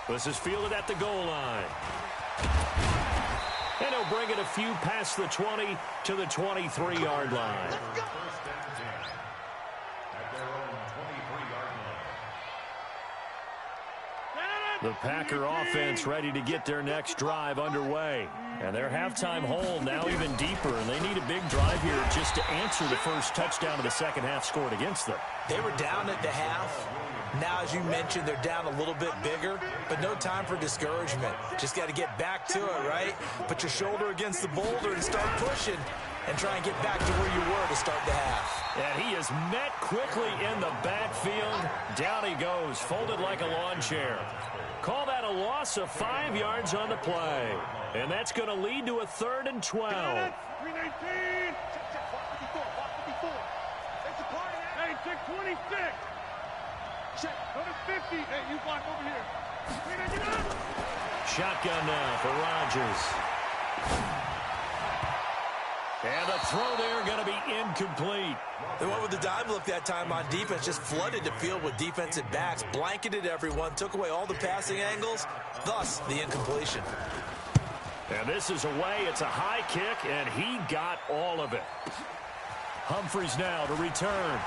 C: This is fielded at the goal line. And he'll bring it a few past the 20 to the 23-yard line.
F: First and 10 at their own 23-yard line.
C: The Packer offense ready to get their next drive underway. And their halftime hole now even deeper, and they need a big drive here just to answer the first touchdown of the second half scored against them.
D: They were down at the half. Now, as you mentioned, they're down a little bit bigger, but no time for discouragement. Just got to get back to it, right? Put your shoulder against the boulder and start pushing and try and get back to where you were to start the half.
C: And he is met quickly in the backfield. Down he goes, folded like a lawn chair. Call that a loss of 5 yards on the play. And that's going to lead to a 3rd and 12.
E: 319. Walk 54. It's a party. Hey, check 26. Check. Go to 50. Hey, you block over here. 399.
C: Shotgun now for Rodgers. And the throw there going to be incomplete.
D: They went with the dive look that time on defense, just flooded the field with defensive backs, blanketed everyone, took away all the passing angles, thus the incompletion.
C: And this is away. It's a high kick, and he got all of it. Humphries now to return.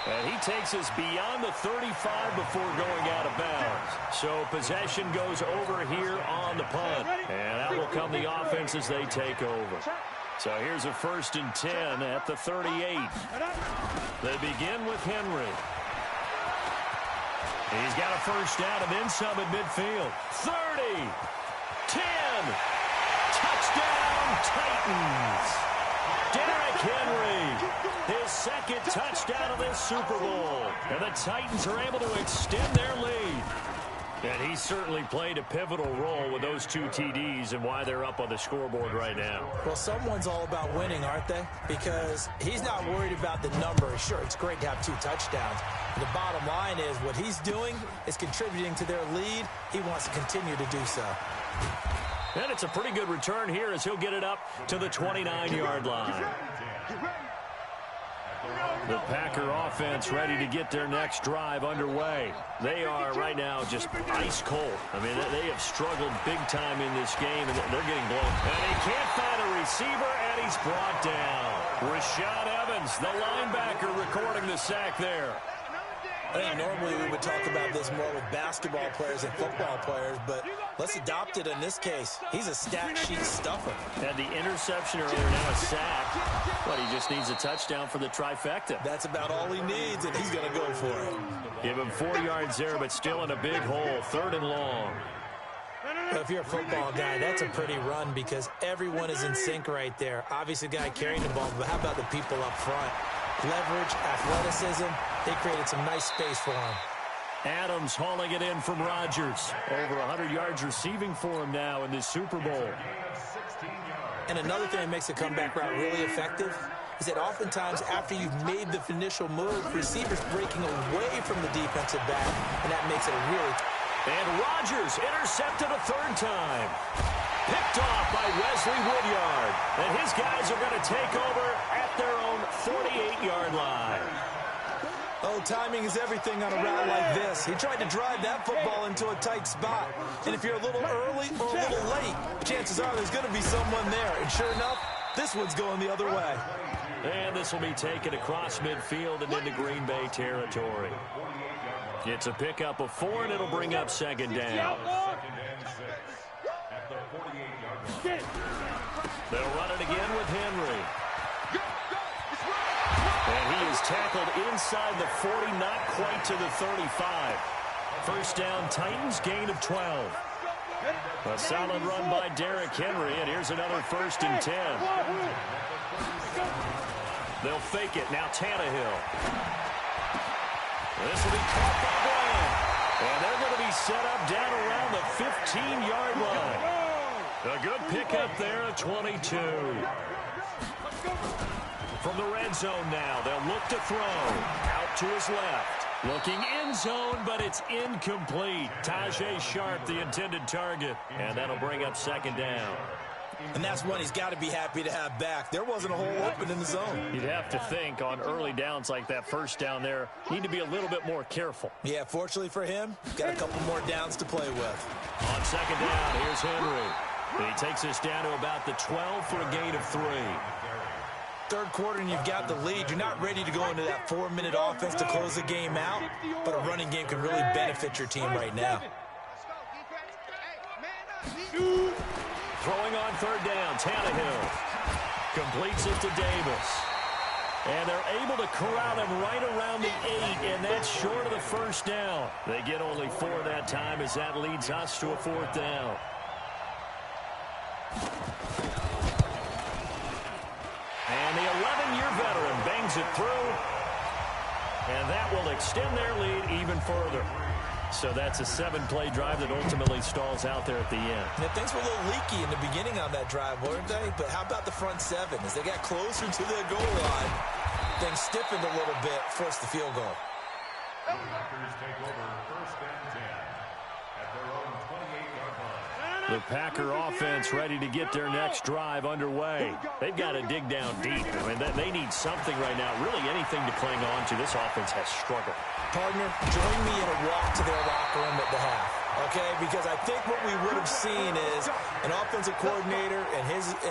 C: And he takes us beyond the 35 before going out of bounds. So possession goes over here on the punt. And out will come the offense as they take over. So here's a 1st and 10 at the 38. They begin with Henry. He's got a first down and then some at midfield. 30, 10, touchdown Titans. Derrick Henry, his second touchdown of this Super Bowl. And the Titans are able to extend their lead. And he certainly played a pivotal role with those 2 TDs and why they're up on the scoreboard right now.
D: Well, someone's all about winning, aren't they? Because he's not worried about the number. Sure, it's great to have 2 touchdowns. The bottom line is what he's doing is contributing to their lead. He wants to continue to do so.
C: And it's a pretty good return here as he'll get it up to the 29-yard line. The Packer offense ready to get their next drive underway. They are right now just ice cold. I mean, they have struggled big time in this game, and they're getting blown. And he can't find a receiver, and he's brought down. Rashad Evans, the linebacker, recording the sack there.
D: I think normally we would talk about this more with basketball players and football players, but let's adopt it in this case. He's a stat sheet stuffer.
C: Had the interception earlier, now a sack. But he just needs a touchdown for the trifecta.
D: That's about all he needs, and he's going to go for it.
C: Give him 4 yards there, but still in a big hole. 3rd and long.
D: If you're a football guy, that's a pretty run because everyone is in sync right there. Obviously, the guy carrying the ball, but how about the people up front? Leverage, athleticism, they created some nice space for him.
C: Adams hauling it in from Rodgers. Over 100 yards receiving for him now in this Super Bowl.
D: And another thing that makes the comeback route really effective is that oftentimes after you've made the initial move, receivers breaking away from the defensive back, and that makes it a really...
C: And Rodgers intercepted a 3rd time. Picked off by Wesley Woodyard. And his guys are going to take over at their own 48-yard line.
D: Oh, timing is everything on a route like this. He tried to drive that football into a tight spot. And if you're a little early or a little late, chances are there's going to be someone there. And sure enough, this one's going the other way.
C: And this will be taken across midfield and into Green Bay territory. It's a pickup of 4, and it'll bring up 2nd down. They'll run it again with Henry. And he is tackled inside the 40, not quite to the 35. First down, Titans, gain of 12. A solid run by Derrick Henry, and here's another 1st and 10. They'll fake it. Now Tannehill. This will be caught by Brown. And they're going to be set up down around the 15-yard line. A good pickup there at 22. From the red zone now, they'll look to throw. Out to his left. Looking end zone, but it's incomplete. Tajay Sharp, the intended target, and that'll bring up second down.
D: And that's one he's got to be happy to have back. There wasn't a hole open in the zone.
C: You'd have to think on early downs like that first down there, need to be a little bit more careful.
D: Yeah, fortunately for him, got a couple more downs to play with.
C: On second down, here's Henry. And he takes us down to about the 12 for a gain of 3.
D: Third quarter and you've got the lead. You're not ready to go into that 4-minute offense to close the game out, but a running game can really benefit your team right now.
C: Throwing on third down, Tannehill completes it to Davis. And they're able to corral him right around the 8, and that's short of the first down. They get only 4 that time as that leads us to a 4th down. And the 11-year veteran bangs it through, and that will extend their lead even further. So that's a 7-play drive that ultimately stalls out there at the end.
D: Yeah, things were a little leaky in the beginning on that drive, weren't they? But how about the front 7? As they got closer to their goal line, things stiffened a little bit, forced the field goal.
F: The Packers take over 1st and 10 at their own 28-yard line.
C: The Packer offense ready to get their next drive underway. They've got to dig down deep. I mean, they need something right now, really anything to cling on to. This offense has struggled.
D: Partner, join me in a walk to their locker room at the half, okay? Because I think what we would have seen is an offensive coordinator and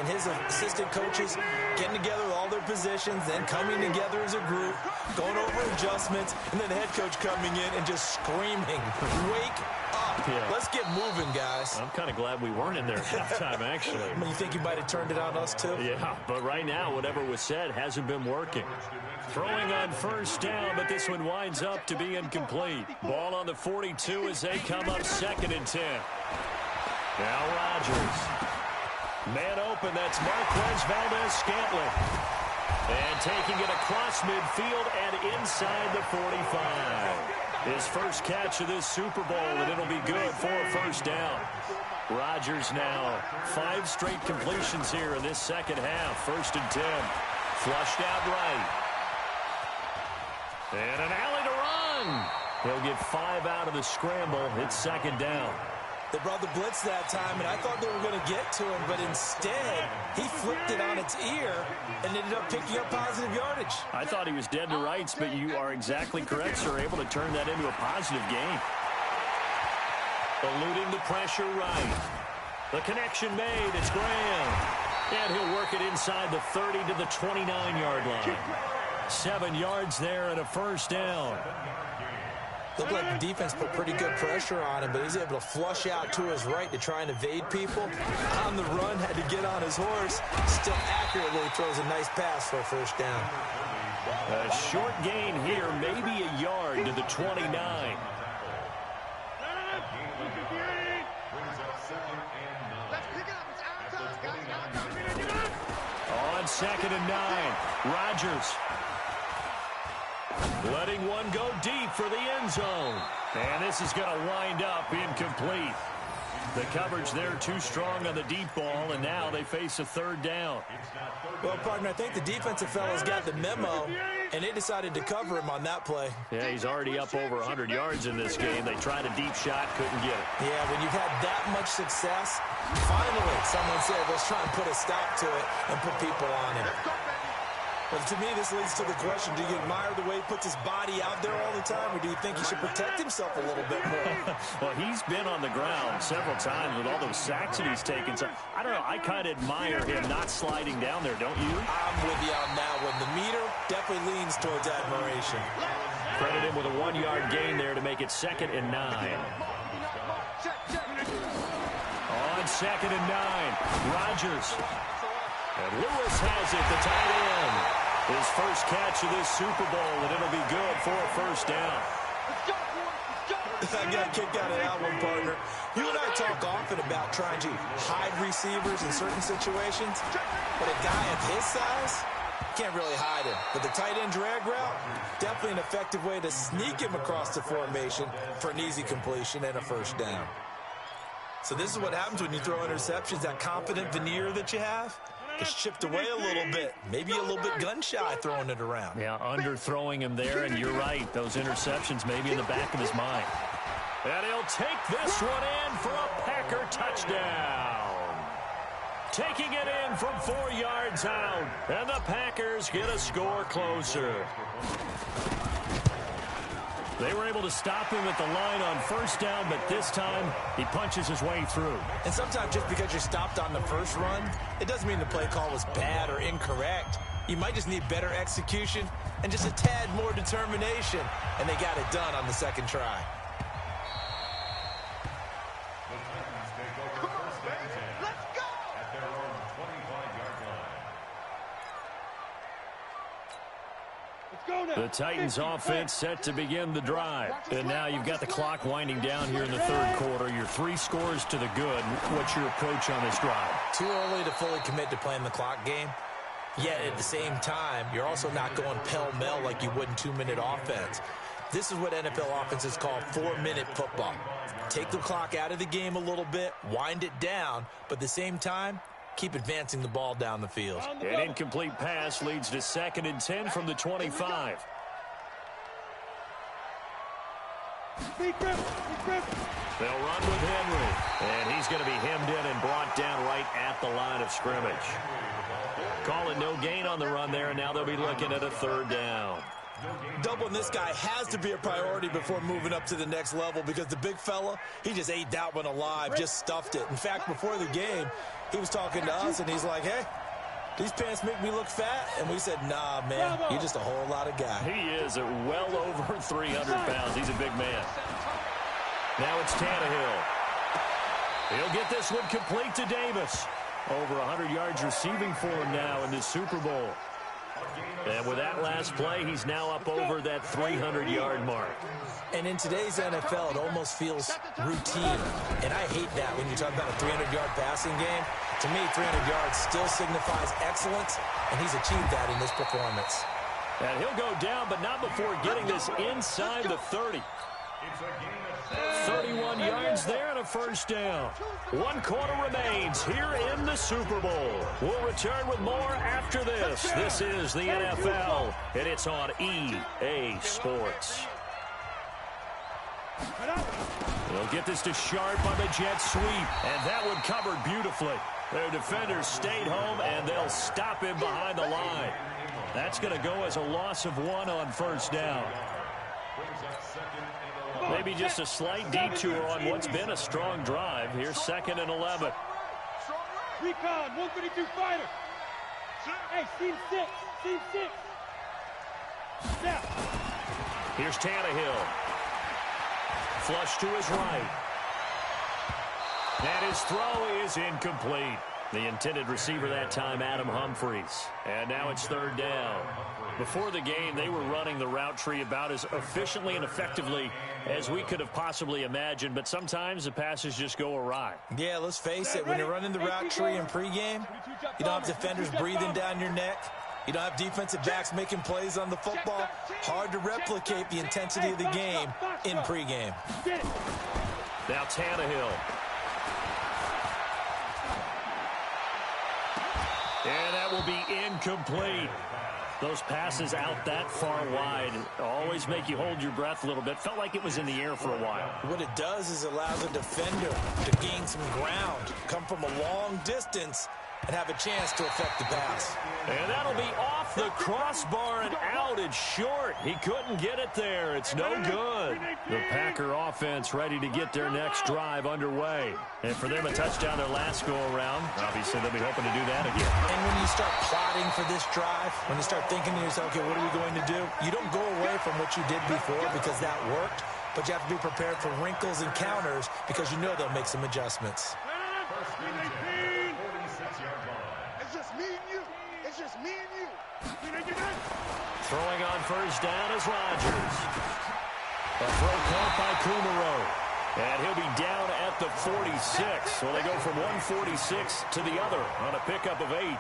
D: his assistant coaches getting together with all their positions, then coming together as a group, going over adjustments, and then the head coach coming in and just screaming, "Wake up.
C: Yeah.
D: Let's get moving, guys."
C: I'm kind of glad we weren't in there at halftime, actually.
D: I mean, you think you might have turned it on us, too?
C: Yeah, but right now, whatever was said hasn't been working. Throwing on first down, but this one winds up to be incomplete. Ball on the 42 as they come up 2nd and 10. Now Rodgers. Man open, that's Marquez Valdez-Scantling. And taking it across midfield and inside the 45. His first catch of this Super Bowl, and it'll be good for a first down. Rodgers now 5 straight completions here in this second half. 1st and 10. Flushed out right. And an alley to run. He'll get 5 out of the scramble. It's 2nd down.
D: They brought the blitz that time, and I thought they were going to get to him, but instead, he flipped it on its ear and ended up picking up positive yardage.
C: I thought he was dead to rights, but you are exactly correct, sir. Able to turn that into a positive gain. Eluding the pressure right. The connection made. It's Graham. And he'll work it inside the 30 to the 29-yard line. 7 yards there and a first down.
D: Looked like the defense put pretty good pressure on him, but he's able to flush out to his right to try and evade people. On the run, had to get on his horse. Still accurately throws a nice pass for a first down.
C: A short gain here, maybe a yard to the 29. On 2nd and 9, Rodgers. Letting one go deep for the end zone. And this is going to wind up incomplete. The coverage there too strong on the deep ball, and now they face a 3rd down.
D: Well, partner, I think the defensive fellas got the memo, and they decided to cover him on that play.
C: Yeah, he's already up over 100 yards in this game. They tried a deep shot, couldn't get it.
D: Yeah, when you've had that much success, finally someone said, let's try and put a stop to it and put people on him. But to me, this leads to the question, do you admire the way he puts his body out there all the time, or do you think he should protect himself a little bit more?
C: Well, he's been on the ground several times with all those sacks that he's taken. So, I don't know, I kind of admire him not sliding down there, don't you?
D: I'm with you on that one. The meter definitely leans towards admiration.
C: Credit him with a 1-yard gain there to make it 2nd and 9. On 2nd and 9, Rodgers. And Lewis has it, the tight end. His first catch of this Super Bowl, and it'll be good for a first down.
D: I got a kick out of that one, partner. You and I talk often about trying to hide receivers in certain situations, but a guy of his size can't really hide him. But the tight end drag route, definitely an effective way to sneak him across the formation for an easy completion and a first down. So this is what happens when you throw interceptions, that confident veneer that you have. It's chipped away a little bit. Maybe a little bit gun-shy throwing it around.
C: Yeah, underthrowing him there, and you're right. Those interceptions maybe in the back of his mind. And he'll take this one in for a Packer touchdown. Taking it in from 4 yards out, and the Packers get a score closer. They were able to stop him at the line on first down, but this time he punches his way through.
D: And sometimes just because you're stopped on the first run, it doesn't mean the play call was bad or incorrect. You might just need better execution and just a tad more determination, and they got it done on the second try.
C: The Titans offense set to begin the drive. And now you've got the clock winding down here in the third quarter. You're 3 scores to the good. What's your approach on this drive?
D: Too early to fully commit to playing the clock game. Yet at the same time, you're also not going pell-mell like you would in 2-minute offense. This is what NFL offenses call 4-minute football. Take the clock out of the game a little bit, wind it down, but at the same time, keep advancing the ball down the field.
C: An incomplete pass leads to 2nd and 10 from the 25. They'll run with Henry, and he's going to be hemmed in and brought down right at the line of scrimmage. Call it no gain on the run there, and now they'll be looking at a 3rd down.
D: Doubling this guy has to be a priority before moving up to the next level because the big fella, he just ate that one alive, just stuffed it. In fact, before the game, he was talking to us, and he's like, hey, these pants make me look fat. And we said, nah, man, you're just a whole lot of guy.
C: He is at well over 300 pounds. He's a big man. Now it's Tannehill. He'll get this one complete to Davis. Over 100 yards receiving for him now in the Super Bowl. And with that last play, he's now up over that 300-yard mark.
D: And in today's NFL, it almost feels routine. And I hate that when you talk about a 300-yard passing game. To me, 300 yards still signifies excellence, and he's achieved that in this performance.
C: And he'll go down, but not before getting this inside the 30. 31 yards there and a 1st down. 1 quarter remains here in the Super Bowl. We'll return with more after this. This is the NFL, and it's on EA Sports. They'll get this to Sharp on the jet sweep, and that one covered beautifully. Their defenders stayed home, and they'll stop him behind the line. That's going to go as a loss of 1 on 1st down. Maybe just a slight detour on what's been a strong drive. Here's 2nd and 11.
E: Recon, 132 fighter. Hey, team 6, team 6. Step.
C: Here's Tannehill. Flush to his right. And his throw is incomplete. The intended receiver that time, Adam Humphries. And now it's 3rd down. Before the game, they were running the route tree about as efficiently and effectively as we could have possibly imagined, but sometimes the passes just go awry.
D: Yeah, let's face it, when you're running the route tree in pregame, you don't have defenders breathing down your neck. You don't have defensive backs making plays on the football. Hard to replicate the intensity of the game in pregame.
C: Now Tannehill. And that will be incomplete. Those passes out that far wide always make you hold your breath a little bit. Felt like it was in the air for a while.
D: What it does is it allows a defender to gain some ground, come from a long distance, and have a chance to affect the pass.
C: And that'll be off the crossbar and out. It's short. He couldn't get it there. It's no good. The Packer offense ready to get their next drive underway. And for them, a touchdown their last go-around. Obviously, they'll be hoping to do that again.
D: And when you start plotting for this drive, when you start thinking to yourself, okay, what are we going to do? You don't go away from what you did before because that worked, but you have to be prepared for wrinkles and counters because you know they'll make some adjustments.
E: It's just me and you. It's just me and you.
C: Throwing on 1st down is Rodgers. A throw caught by Kumaro. And he'll be down at the 46. So they go from 146 to the other on a pickup of 8.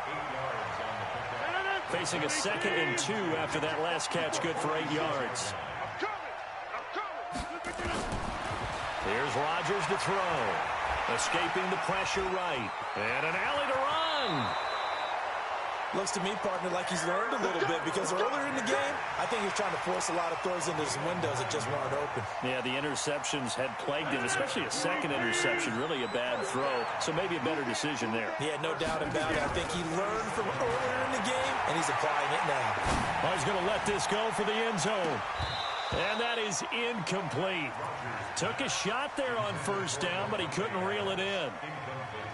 C: Facing a 2nd and 2 after that last catch, good for 8 yards. Here's Rodgers to throw. Escaping the pressure right. And an alley to run.
D: Looks to me, partner, like he's learned a little bit because earlier in the game, I think he was trying to force a lot of throws into his windows that just weren't open.
C: Yeah, the interceptions had plagued him, especially a second interception, really a bad throw. So maybe a better decision there.
D: Yeah, no doubt about it. I think he learned from earlier in the game, and he's applying it now.
C: Well, he's going to let this go for the end zone. And that is incomplete. Took a shot there on first down, but he couldn't reel it in.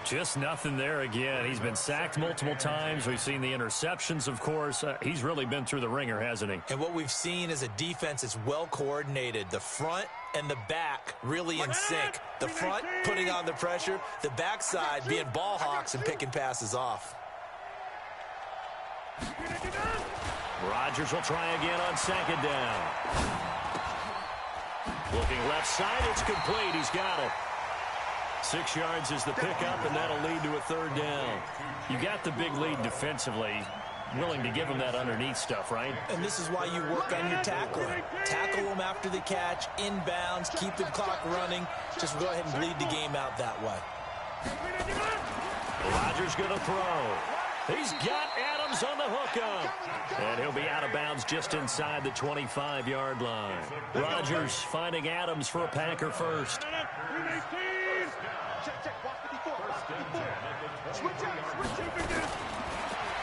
C: Just nothing there again. He's been sacked multiple times. We've seen the interceptions, of course. He's really been through the ringer, hasn't he?
D: And what we've seen is a defense that's well coordinated. The front and the back really in sync. The front putting on the pressure. The backside being ball hawks and picking passes off.
C: Rodgers will try again on second down. Looking left side, it's complete. He's got it. 6 yards is the pickup, and that'll lead to a third down. You got the big lead defensively. Willing to give him that underneath stuff, right?
D: And this is why you work on your tackling. Tackle them after the catch, inbounds, keep the clock running. Just go ahead and bleed the game out that way.
C: Rodgers going to throw. He's got Adams on the hookup. And he'll be out of bounds just inside the 25-yard line. Rodgers finding Adams for a Packer first.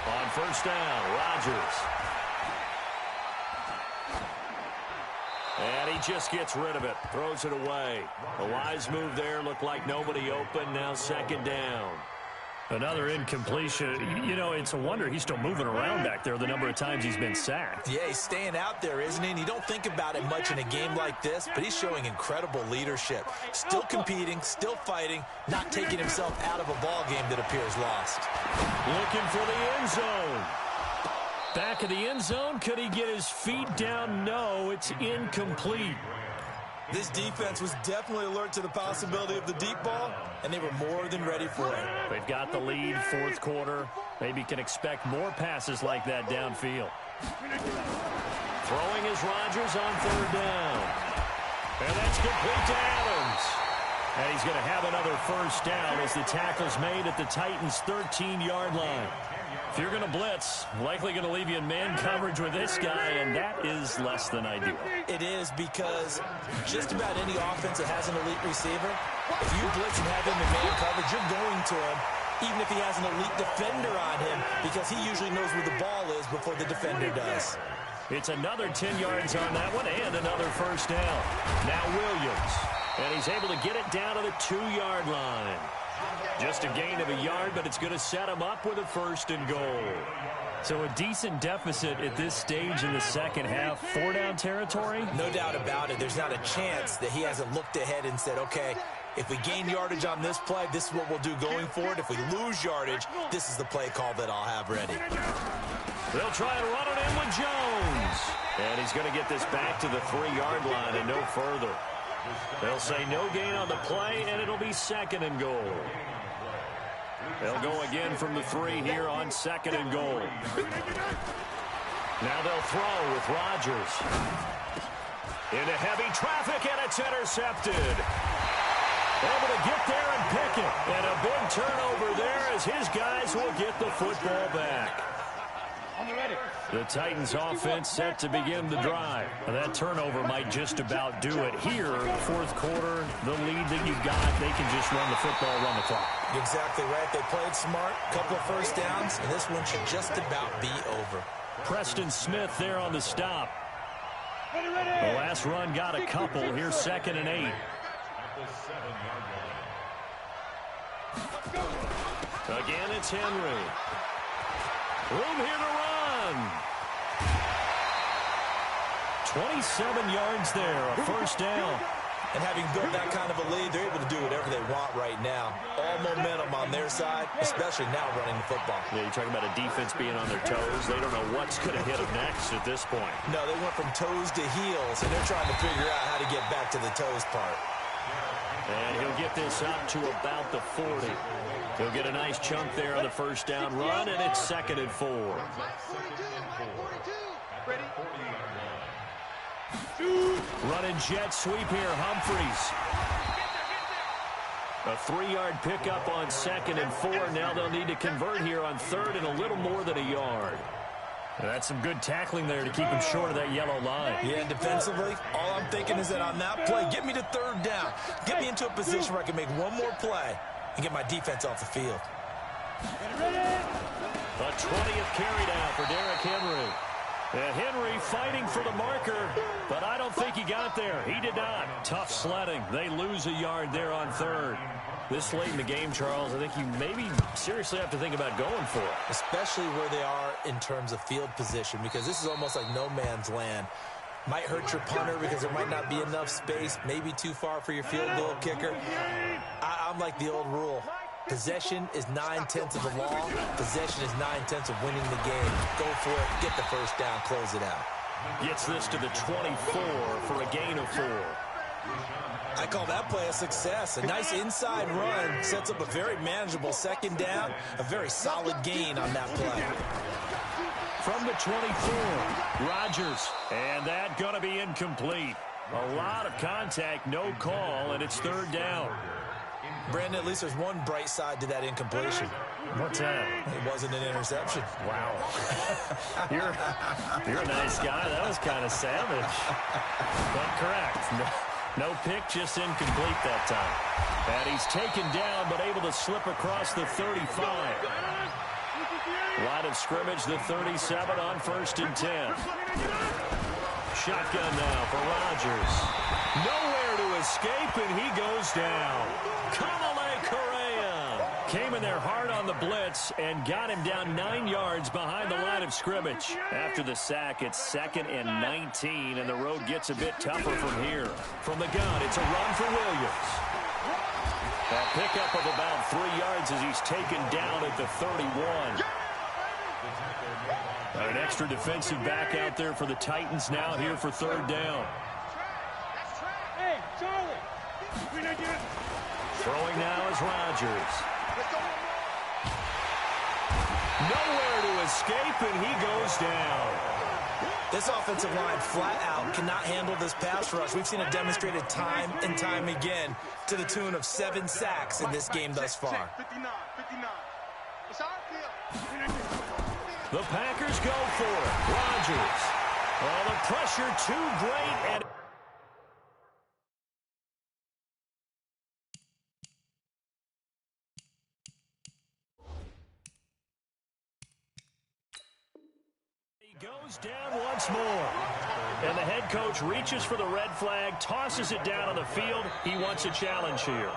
C: On first down, Rodgers. And he just gets rid of it. Throws it away. A wise move there. Looked like nobody open. Now second down. Another incompletion. You know, it's a wonder he's still moving around back there the number of times he's been sacked.
D: Yeah, he's staying out there, isn't he? And you don't think about it much in a game like this, but he's showing incredible leadership. Still competing, still fighting, not taking himself out of a ball game that appears lost.
C: Looking for the end zone. Back of the end zone. Could he get his feet down? No, it's incomplete.
D: This defense was definitely alert to the possibility of the deep ball, and they were more than ready for it.
C: They've got the lead, fourth quarter. Maybe can expect more passes like that downfield. Throwing is Rodgers on third down. And that's complete to Adams. And he's going to have another first down as the tackle's made at the Titans' 13-yard line. If you're going to blitz, likely going to leave you in man coverage with this guy, and that is less than ideal.
D: It is because just about any offense that has an elite receiver, if you blitz and have him in man coverage, you're going to him, even if he has an elite defender on him, because he usually knows where the ball is before the defender does.
C: It's another 10 yards on that one and another first down. Now Williams, and he's able to get it down to the 2-yard line. Just a gain of a yard, but it's going to set him up with a first and goal. So a decent deficit at this stage in the second half. 4-down territory?
D: No doubt about it. There's not a chance that he hasn't looked ahead and said, okay, if we gain yardage on this play, this is what we'll do going forward. If we lose yardage, this is the play call that I'll have ready.
C: They'll try and run it in with Jones. And he's going to get this back to the 3-yard line and no further. They'll say no gain on the play, and it'll be second and goal. They'll go again from the 3 here on second and goal. Now they'll throw with Rodgers. Into heavy traffic, and it's intercepted. Able to get there and pick it. And a big turnover there as his guys will get the football back. The Titans offense set to begin the drive. That turnover might just about do it here. Fourth quarter, the lead that you've got, they can just run the football, run the clock.
D: Exactly right. They played smart, couple of first downs, and this one should just about be over.
C: Preston Smith there on the stop. The last run got a couple. Here's second and 8. Again, it's Henry. Room here to run. 27 yards there, a first down.
D: And having built that kind of a lead, they're able to do whatever they want right now. All momentum on their side, especially now running the football.
C: Yeah, you're talking about a defense being on their toes. They don't know what's going to hit them next at this point.
D: No, they went from toes to heels, and they're trying to figure out how to get back to the toes part.
C: And he'll get this up to about the 40. He'll get a nice chunk there on the first down run, and it's second and 4.
E: Ready?
C: Running jet sweep here, Humphreys. A 3-yard pickup on 2nd and 4. Now they'll need to convert here on 3rd and a little more than a yard. That's some good tackling there to keep him short of that yellow line.
D: Yeah, defensively, all I'm thinking is that on that play, get me to 3rd down. Get me into a position where I can make one more play and get my defense off the field.
C: A 20th carry down for Derrick Henry. And Henry fighting for the marker, but I don't think he got there. He did not. Tough sledding. They lose a yard there on 3rd. This late in the game, Charles, I think you maybe seriously have to think about going for it.
D: Especially where they are in terms of field position, because this is almost like no man's land. Might hurt your punter because there might not be enough space, maybe too far for your field goal kicker. I'm like the old rule. Possession is 9/10 of the law. Possession is 9/10 of winning the game. Go for it, get the first down, close it out.
C: Gets this to the 24 for a gain of 4.
D: I call that play a success. A nice inside run sets up a very manageable 2nd down. A very solid gain on that play.
C: From the 24, Rodgers. And that going to be incomplete. A lot of contact, no call, and it's 3rd down.
D: Brandon, at least there's one bright side to that incompletion.
C: What's that?
D: It wasn't an interception.
C: Wow. You're a nice guy. That was kind of savage. But correct. No pick, just incomplete that time. And he's taken down, but able to slip across the 35. Line of scrimmage, the 37 on 1st and 10. Shotgun now for Rodgers. Nowhere to escape, and he goes down. Kamale Correa came in there hard on the blitz and got him down 9 yards behind the line of scrimmage. After the sack, it's 2nd and 19, and the road gets a bit tougher from here. From the gun, it's a run for Williams. A pickup of about 3 yards as he's taken down at the 31. An extra defensive back out there for the Titans now here for 3rd down.
E: Hey, Charlie.
C: Throwing now is Rodgers. Nowhere to escape, and he goes down.
D: This offensive line flat out cannot handle this pass rush. We've seen it demonstrated time and time again to the tune of 7 sacks in this game thus far.
E: 59. It's our field.
C: The Packers go for it. Rodgers. Oh, the pressure too great. And he goes down once more. And the head coach reaches for the red flag, tosses it down on the field. He wants a challenge here.